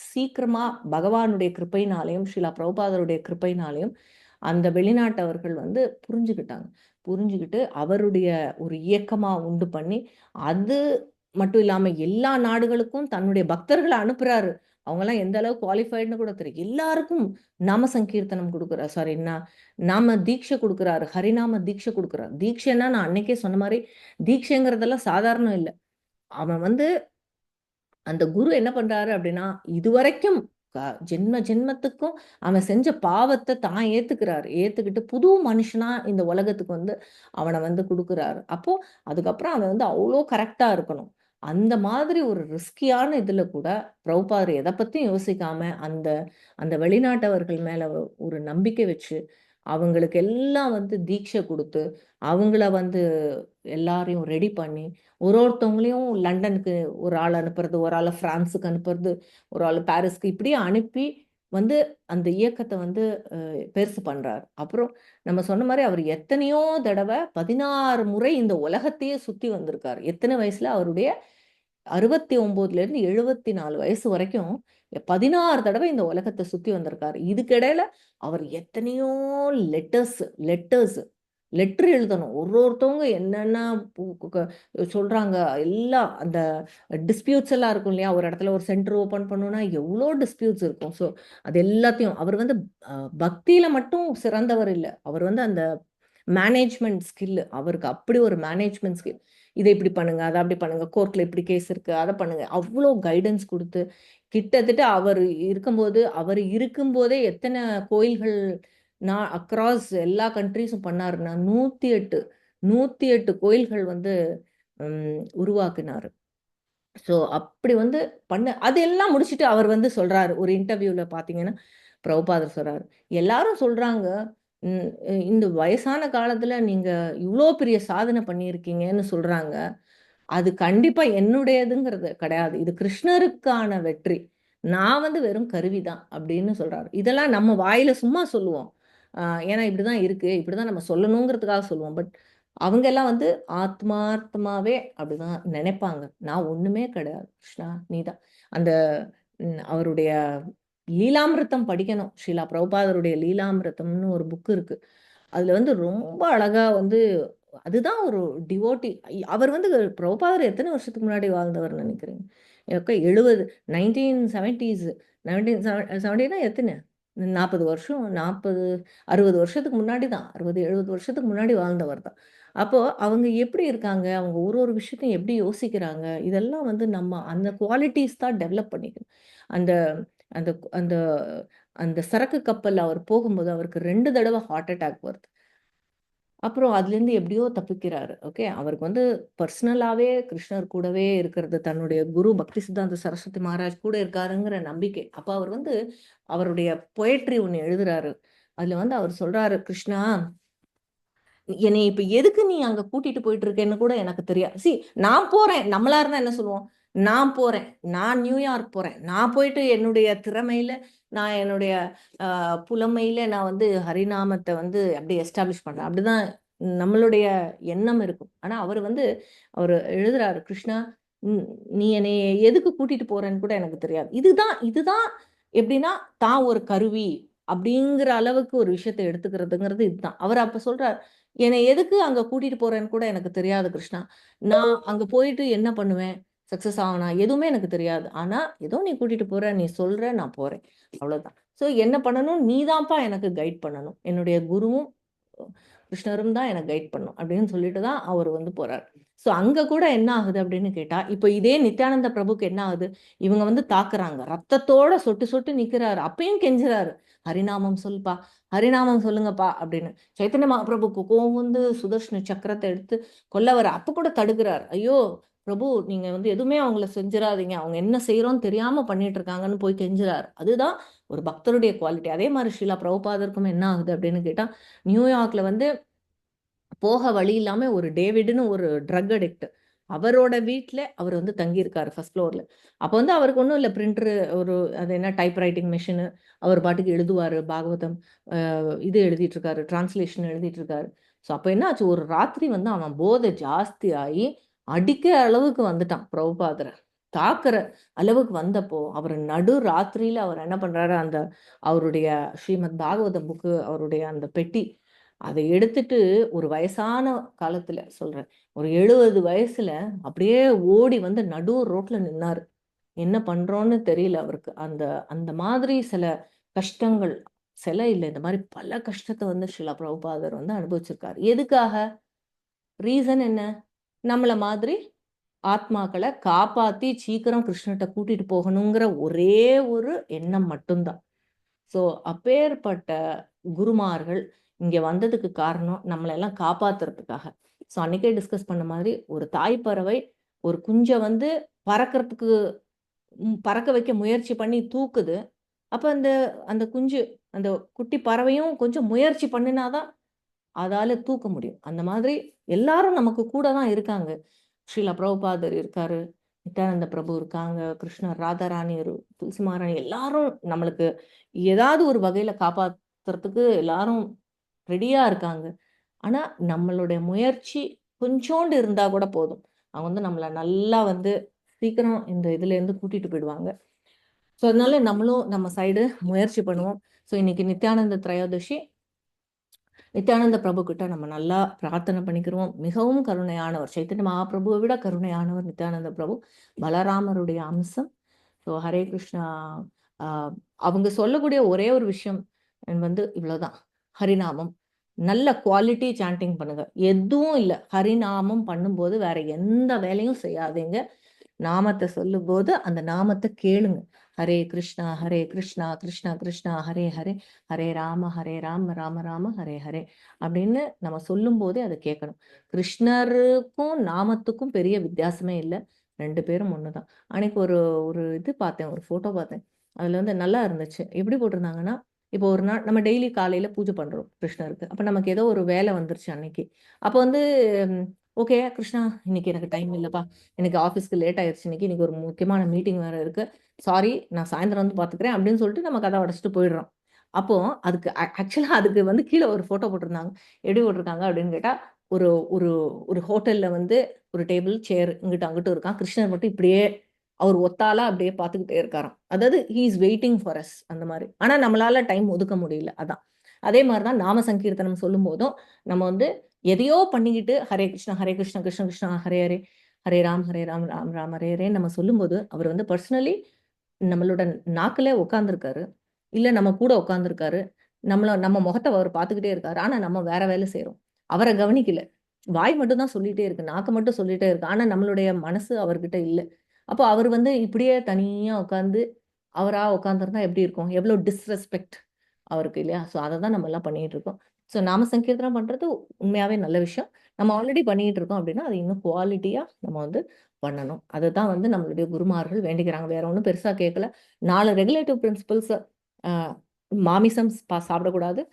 சீக்கிரமா பகவானுடைய கிருபையினாலையும் ஸ்ரீலா பிரபுபாதருடைய கிருபையினாலையும் அந்த வெளிநாட்டவர்கள் வந்து புரிஞ்சுக்கிட்டாங்க. புரிஞ்சுக்கிட்டு அவருடைய ஒரு இயக்கமா உண்டு பண்ணி, அது மட்டும் இல்லாம எல்லா நாடுகளுக்கும் தன்னுடைய பக்தர்களை அனுப்புறாரு. அவங்கெல்லாம் எந்த அளவுக்கு குவாலிஃபைடுன்னு கூட தெரியும். எல்லாருக்கும் நாம சங்கீர்த்தனம் கொடுக்குறாரு, சாரி, நாம தீட்சை கொடுக்குறாரு, ஹரிநாம தீட்சை கொடுக்குறாரு. தீட்சைன்னா நான் அன்னைக்கே சொன்ன மாதிரி தீட்சைங்கிறதெல்லாம் சாதாரணம் இல்லை. அவன் வந்து அந்த குரு என்ன பண்றாரு அப்படின்னா, இதுவரைக்கும் ஜென்ம ஜென்மத்துக்கும் அவன் செஞ்ச பாவத்தை தான் ஏத்துக்கிறாரு. ஏத்துக்கிட்டு புது மனுஷனா இந்த உலகத்துக்கு வந்து அவனை வந்து கொடுக்குறாரு. அப்போ அதுக்கப்புறம் அவன் வந்து அவ்வளோ கரெக்டா இருக்கணும். அந்த மாதிரி ஒரு ரிஸ்கியான இதுல கூட பிரபுபாதர் எதை பத்தியும் யோசிக்காம அந்த அந்த வெளிநாட்டவர்கள் மேல ஒரு நம்பிக்கை வச்சு அவங்களுக்கு எல்லாம் வந்து தீட்சை கொடுத்து, அவங்கள வந்து எல்லாரையும் ரெடி பண்ணி, ஒருத்தவங்களையும் லண்டனுக்கு ஒரு ஆள் அனுப்புறது, ஒரு ஆளை பிரான்ஸுக்கு அனுப்புறது, ஒரு ஆள் பாரிஸ்க்கு, இப்படியே அனுப்பி வந்து அந்த இயக்கத்தை வந்து பெருசு பண்றாரு. அப்புறம் நம்ம சொன்ன மாதிரி அவர் எத்தனையோ தடவை 16 முறை இந்த உலகத்தையே சுத்தி வந்திருக்காரு. எத்தனை வயசுல, அவருடைய 69ல இருந்து 74 வயசு வரைக்கும் 16 தடவை இந்த உலகத்தை சுத்தி வந்திருக்காரு. இதுக்கிடையில அவர் எத்தனையோ லெட்டர்ஸ் லெட்டர்ஸ் லெட்டர் எழுதணும். ஒருத்தவங்க என்னென்ன சொல்றாங்க எல்லாம், அந்த டிஸ்பியூட்ஸ் எல்லாம் இருக்கும் இல்லையா? ஒரு இடத்துல ஒரு சென்டர் ஓபன் பண்ணணும்னா எவ்வளோ டிஸ்பியூட்ஸ் இருக்கும். ஸோ அது எல்லாத்தையும் அவர் வந்து பக்தியில மட்டும் சிறந்தவர் இல்லை, அவர் வந்து அந்த மேனேஜ்மெண்ட் ஸ்கில், அவருக்கு அப்படி ஒரு மேனேஜ்மெண்ட் ஸ்கில். இதை இப்படி பண்ணுங்க, அதை அப்படி பண்ணுங்க, கோர்ட்ல இப்படி கேஸ் இருக்கு, அதை பண்ணுங்க, அவ்வளோ கைடன்ஸ் கொடுத்து கிட்டத்தட்ட அவர் இருக்கும்போதே எத்தனை கோயில்கள் நான் அக்ராஸ் எல்லா கண்ட்ரீஸும் பண்ணாருன்னா 108 கோயில்கள் வந்து உருவாக்குனாரு. ஸோ அப்படி வந்து அதெல்லாம் முடிச்சுட்டு அவர் வந்து சொல்றாரு ஒரு இன்டர்வியூல பார்த்தீங்கன்னா, பிரபுபாதர் சொல்றாரு, எல்லாரும் சொல்றாங்க, இந்த வயசான காலத்துல நீங்க இவ்வளோ பெரிய சாதனை பண்ணியிருக்கீங்கன்னு சொல்றாங்க. அது கண்டிப்பா என்னுடையதுங்கிறது கிடையாது. இது கிருஷ்ணருக்கான வெற்றி. நான் வந்து வெறும் கருவிதான் அப்படின்னு சொல்றாரு. இதெல்லாம் நம்ம வாயில சும்மா சொல்லுவோம். ஏன்னா இப்படிதான் இருக்கு, இப்படிதான் நம்ம சொல்லணுங்கிறதுக்காக சொல்லுவோம். பட் அவங்க எல்லாம் வந்து ஆத்மார்த்தமாவே அப்படிதான் நினைப்பாங்க. நான் ஒண்ணுமே கிடையாது. கிருஷ்ணா நீதான். அந்த அவருடைய லீலாமிருத்தம் படிக்கணும். ஸ்ரீலா பிரபுபாதருடைய லீலாமிருத்தம்னு ஒரு புக் இருக்கு. அதுல வந்து ரொம்ப அழகா வந்து அதுதான் ஒரு டிவோட்டி. அவர் வந்து பிரபுபாதர் எத்தனை வருஷத்துக்கு முன்னாடி வாழ்ந்தவர் நினைக்கிறீங்க? 70 1970s 1970னா எத்தனை? 40 வருஷம் 40 60 வருஷத்துக்கு முன்னாடி தான். 60 70 வருஷத்துக்கு முன்னாடி வாழ்ந்தவர் தான். அப்போ அவங்க எப்படி இருக்காங்க, அவங்க ஒரு ஒரு விஷயத்தையும் எப்படி யோசிக்கிறாங்க, இதெல்லாம் வந்து நம்ம அந்த குவாலிட்டிஸ் தான் டெவலப் பண்ணிக்கணும். அந்த அந்த அந்த அந்த சரக்கு கப்பல்ல அவர் போகும்போது அவருக்கு 2 தடவை ஹார்ட் அட்டாக் வருது. அப்புறம் அதுலேருந்து எப்படியோ தப்பிக்கிறாரு. ஓகே. அவருக்கு வந்து பர்சனலாவே கிருஷ்ணர் கூடவே இருக்கிறது, தன்னுடைய குரு பக்தி சித்தாந்த சரஸ்வதி மகாராஜ் கூட இருக்காருங்கிற நம்பிக்கை. அப்ப அவர் வந்து அவருடைய பொயட்ரி ஒண்ணு எழுதுறாரு. அதுல வந்து அவர் சொல்றாரு, கிருஷ்ணா என்னைய இப்ப எதுக்கு நீ அங்க கூட்டிட்டு போயிட்டு இருக்கேன்னு கூட எனக்கு தெரியாது. நான் போறேன். நம்மளா இருந்தா என்ன சொல்லுவோம்? நான் போறேன். நான் நியூயார்க் போறேன். நான் போயிட்டு என்னுடைய திறமையில, நான் என்னுடைய புலமையில நான் வந்து ஹரிநாமத்தை வந்து அப்படியே எஸ்டாப்ளிஷ் பண்றேன். அப்படிதான் நம்மளுடைய எண்ணம் இருக்கும். ஆனா அவர் வந்து அவர் எழுதுறாரு, கிருஷ்ணா ம், நீ என்னைய எதுக்கு கூட்டிட்டு போறேன்னு கூட எனக்கு தெரியாது. இதுதான் இதுதான் எப்படின்னா, தான் ஒரு கருவி அப்படிங்கிற அளவுக்கு ஒரு விஷயத்தை எடுத்துக்கிறதுங்கிறது இதுதான். அவர் அப்ப சொல்றார், என்னை எதுக்கு அங்க கூட்டிட்டு போறேன்னு கூட எனக்கு தெரியாது கிருஷ்ணா. நான் அங்க போயிட்டு என்ன பண்ணுவேன்? சக்சஸ் ஆவனா? எதுவுமே எனக்கு தெரியாது. ஆனா, ஏதோ நீ கூட்டிட்டு போற, நீ சொல்ற, நான் போறேன். அவ்வளவுதான். ஸோ என்ன பண்ணணும்? நீதான்ப்பா எனக்கு கைட் பண்ணணும். என்னுடைய குருவும் கிருஷ்ணரும் தான் எனக்கு கைட் பண்ணணும் அப்படின்னு சொல்லிட்டு தான் அவர் வந்து போறார். ஸோ அங்க கூட என்ன ஆகுது அப்படின்னு கேட்டா, இப்போ இதே நித்யானந்த பிரபுக்கு என்ன ஆகுது? இவங்க வந்து தாக்குறாங்க. ரத்தத்தோட சொட்டு சொட்டு நிக்கிறாரு. அப்பயும் கெஞ்சுறாரு. ஹரிநாமம் சொல்லுப்பா, ஹரிநாமம் சொல்லுங்கப்பா அப்படின்னு. சைத்தன்ய மகாபிரபுக்கு கோவம் வந்து சுதர்ஷன சக்கரத்தை எடுத்து கொல்ல வர, அப்ப கூட தடுக்கிறார். ஐயோ பிரபு, நீங்க வந்து எதுவுமே அவங்கள செஞ்சிடாதீங்க, அவங்க என்ன செய்யறோம்னு தெரியாம பண்ணிட்டு இருக்காங்கன்னு போய் கெஞ்சுறாரு. அதுதான் ஒரு பக்தருடைய குவாலிட்டி. அதே மாதிரி ஸ்ரீலா பிரபுபாதருக்கும் என்ன ஆகுது அப்படின்னு கேட்டா, நியூயார்க்ல வந்து போக வழி இல்லாம ஒரு டேவிட்னு ஒரு ட்ரக் அடிக்ட், அவரோட வீட்ல அவர் வந்து தங்கியிருக்காரு ஃபர்ஸ்ட் ஃப்ளோர்ல. அப்போ வந்து அவருக்கு ஒன்றும் இல்லை, பிரிண்டர், ஒரு அது என்ன டைப் ரைட்டிங் மிஷினு, அவர் பாட்டுக்கு எழுதுவார், பாகவதம் இது எழுதிட்டு இருக்காரு, டிரான்ஸ்லேஷன் எழுதிட்டு இருக்காரு. ஸோ அப்போ என்ன ஆச்சு, ஒரு ராத்திரி வந்து அவன் போதை ஜாஸ்தி ஆகி அடிக்கிற அளவுக்கு வந்துட்டான் பிரபுபாதரை, தாக்குற அளவுக்கு வந்தப்போ அவர் நடு ராத்திரியில அவர் என்ன பண்றாரு, அந்த அவருடைய ஸ்ரீமத் பாகவத புக்கு, அவருடைய அந்த பெட்டி, அதை எடுத்துட்டு ஒரு வயசான காலத்துல சொல்றேன், ஒரு 70 வயசுல அப்படியே ஓடி வந்து நடு ரோட்ல நின்னாரு. என்ன பண்றோன்னு தெரியல அவருக்கு. அந்த அந்த மாதிரி சில கஷ்டங்கள், சில இல்லை, இந்த மாதிரி பல கஷ்டத்தை வந்து ஸ்ரீலா பிரபுபாதர் வந்து அனுபவிச்சிருக்காரு. எதுக்காக? ரீசன் என்ன? நம்மள மாதிரி ஆத்மாக்களை காப்பாத்தி சீக்கிரம் கிருஷ்ணர்ட்ட கூட்டிட்டு போகணுங்கிற ஒரே ஒரு எண்ணம் மட்டும்தான். ஸோ அப்பேற்பட்ட குருமார்கள் இங்க வந்ததுக்கு காரணம் நம்மளை எல்லாம் காப்பாத்துறதுக்காக. ஸோ அன்னைக்கே டிஸ்கஸ் பண்ண மாதிரி, ஒரு தாய் பறவை ஒரு குஞ்சை வந்து பறக்கிறதுக்கு பறக்க வைக்க முயற்சி பண்ணி தூக்குது. அப்ப அந்த அந்த குஞ்சு, அந்த குட்டி பறவையும் கொஞ்சம் முயற்சி பண்ணினாதான் அதால தூக்க முடியும். அந்த மாதிரி எல்லாரும் நமக்கு கூட தான் இருக்காங்க. ஸ்ரீல பிரபுபாதர் இருக்காரு, நித்யானந்த பிரபு இருக்காங்க, கிருஷ்ணர், ராதாராணி, துளசி மகாராணி, எல்லாரும் நம்மளுக்கு ஏதாவது ஒரு வகையில காப்பாத்துறதுக்கு எல்லாரும் ரெடியா இருக்காங்க. ஆனா நம்மளுடைய முயற்சி கொஞ்சோண்டு இருந்தா கூட போதும். அவங்க வந்து நம்மள நல்லா வந்து சீக்கிரம் இந்த இதுலேருந்து கூட்டிட்டு போயிடுவாங்க. ஸோ அதனால நம்மளும் நம்ம சைடு முயற்சி பண்ணுவோம். ஸோ இன்னைக்கு நித்யானந்த திரையோதசி, நித்யானந்த பிரபு கிட்ட நம்ம நல்லா பிரார்த்தனை பண்ணிக்கிறோம். மிகவும் கருணையானவர், சைத்தன்ய மகாபிரபுவை விட கருணையானவர் நித்யானந்த பிரபு, பலராமருடைய அம்சம். ஸோ ஹரே கிருஷ்ணா. ஆஹ் அவங்க சொல்லக்கூடிய ஒரே ஒரு விஷயம் வந்து இவ்வளவுதான்: ஹரிநாமம். நல்ல குவாலிட்டி சாண்டிங் பண்ணுங்க. எதுவும் இல்லை, ஹரிநாமம் பண்ணும்போது வேற எந்த வேலையும் செய்யாதீங்க. நாமத்தை சொல்லும்போது அந்த நாமத்தை கேளுங்க. ஹரே கிருஷ்ணா கிருஷ்ணா கிருஷ்ணா ஹரே ஹரே, ஹரே ராம ராம ராம ஹரே ஹரே அப்படின்னு நம்ம சொல்லும் போதே அதை கேட்கணும். கிருஷ்ணருக்கும் நாமத்துக்கும் பெரிய வித்தியாசமே இல்லை, ரெண்டு பேரும் ஒண்ணுதான். அன்னைக்கு ஒரு ஒரு இது பார்த்தேன், ஒரு போட்டோ பார்த்தேன். அதுல வந்து நல்லா இருந்துச்சு. எப்படி போட்டிருந்தாங்கன்னா, இப்போ ஒரு நாள் நம்ம டெய்லி காலையில பூஜை பண்றோம் கிருஷ்ணருக்கு. அப்ப நமக்கு ஏதோ ஒரு வேலை வந்துருச்சு அன்னைக்கு. அப்போ வந்து ஓகே கிருஷ்ணா, இன்னைக்கு எனக்கு டைம் இல்லப்பா, எனக்கு ஆஃபீஸ்க்கு லேட் ஆயிடுச்சு, இன்னைக்கு ஒரு முக்கியமான மீட்டிங் வேற இருக்கு, சாரி நான் சாயந்தரம் வந்து பார்த்துக்கிறேன் அப்படின்னு சொல்லிட்டு நம்ம கதை உடச்சிட்டு போயிடுறோம். அப்போ அதுக்கு ஆக்சுவலாக அதுக்கு வந்து கீழே ஒரு ஃபோட்டோ போட்டிருந்தாங்க. எப்படி போட்டிருக்காங்க அப்படின்னு கேட்டால், ஒரு ஒரு ஒரு ஹோட்டலில் வந்து ஒரு டேபிள் சேர் இங்கிட்ட அங்கிட்டும் இருக்கான், கிருஷ்ணர் மட்டும் இப்படியே அவர் ஒத்தால அப்படியே பார்த்துக்கிட்டே இருக்காராம். அதாவது he is waiting for us அந்த மாதிரி. ஆனால் நம்மளால டைம் ஒதுக்க முடியல. அதான் அதே மாதிரி தான் நாம சங்கீர்த்தனம் சொல்லும் போதும் நம்ம வந்து எதையோ பண்ணிக்கிட்டு ஹரே கிருஷ்ணா கிருஷ்ண கிருஷ்ணா ஹரே ஹரே, ஹரே ராம் ராம் ராம் ஹரே ஹரே நம்ம சொல்லும்போது அவர் வந்து பர்சனலி நம்மளோட நாக்கில் உட்காந்துருக்காரு, இல்லை நம்ம கூட உட்காந்துருக்காரு, நம்ம முகத்தை அவர் பார்த்துக்கிட்டே இருக்காரு. ஆனால் நம்ம வேற வேலை செய்கிறோம், அவரை கவனிக்கல. வாய் மட்டும் தான் சொல்லிட்டே இருக்கு, நாக்கு மட்டும் சொல்லிட்டே இருக்கு, ஆனால் நம்மளுடைய மனசு அவர்கிட்ட இல்லை. அப்போ அவர் வந்து இப்படியே தனியாக உட்காந்து அவரா உட்காந்துருந்தா எப்படி இருக்கும்? எவ்வளோ டிஸ்ரெஸ்பெக்ட் அவருக்கு இல்லையா? ஸோ அதை தான் நம்ம எல்லாம் பண்ணிட்டு இருக்கோம். ஸோ நாம சங்கீர்த்தனம் பண்றது உண்மையாவே நல்ல விஷயம். நம்ம ஆல்ரெடி பண்ணிட்டு இருக்கோம் அப்படின்னா அது இன்னும் குவாலிட்டியா நம்ம வந்து பண்ணணும். அதுதான் வந்து நம்மளுடைய குருமார்கள் வேண்டிக்கிறாங்க. வேற ஒன்றும் பெருசா கேட்கல. 4 ரெகுலேட்டிவ் பிரின்சிபல்ஸ்: மாமிசம் சாப்பிடக்கூடாது,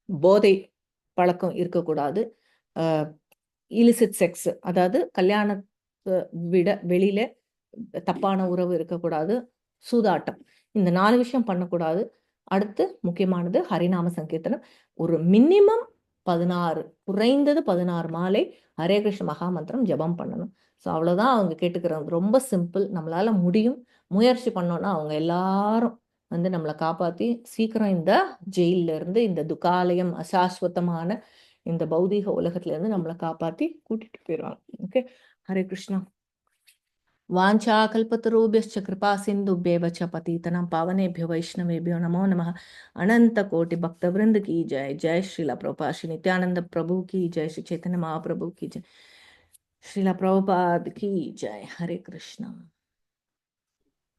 போதை பழக்கம் இருக்கக்கூடாது, இலிசிட் செக்ஸ் அதாவது கல்யாணத்தை விட வெளியில தப்பான உறவு இருக்கக்கூடாது, சூதாட்டம், இந்த 4 விஷயம் பண்ணக்கூடாது. அடுத்து முக்கியமானது ஹரிநாம சங்கீர்த்தனம். ஒரு மினிமம் 16, குறைந்தது 16 மாலை ஹரே கிருஷ்ண மகாமந்திரம் ஜபம் பண்ணணும். ஸோ அவ்வளோதான் அவங்க கேட்டுக்கிறாங்க. ரொம்ப சிம்பிள், நம்மளால முடியும். முயற்சி பண்ணோம்னா அவங்க எல்லாரும் வந்து நம்மளை காப்பாற்றி சீக்கிரம் இந்த ஜெயில இருந்து, இந்த துக்காலயம் அசாஸ்வதமான இந்த பௌதீக உலகத்துல இருந்து நம்மளை காப்பாற்றி கூட்டிட்டு போயிடுவாங்க. ஓகே, ஹரே கிருஷ்ணா. वाञ्छाकल्पतरुभ्यश्च कृपा सिन्धुभ्येव च पतितनां पावनेभ्यो वैष्णवेभ्यो नमो नमः। अनंत कोटि भक्त वृंद की जय। जय श्रीला प्रभुपाद श्री नित्यानंद प्रभु की जय। श्री चैतन्य महाप्रभु की जय। श्रीला प्रभुपाद की जय। हरे कृष्णा।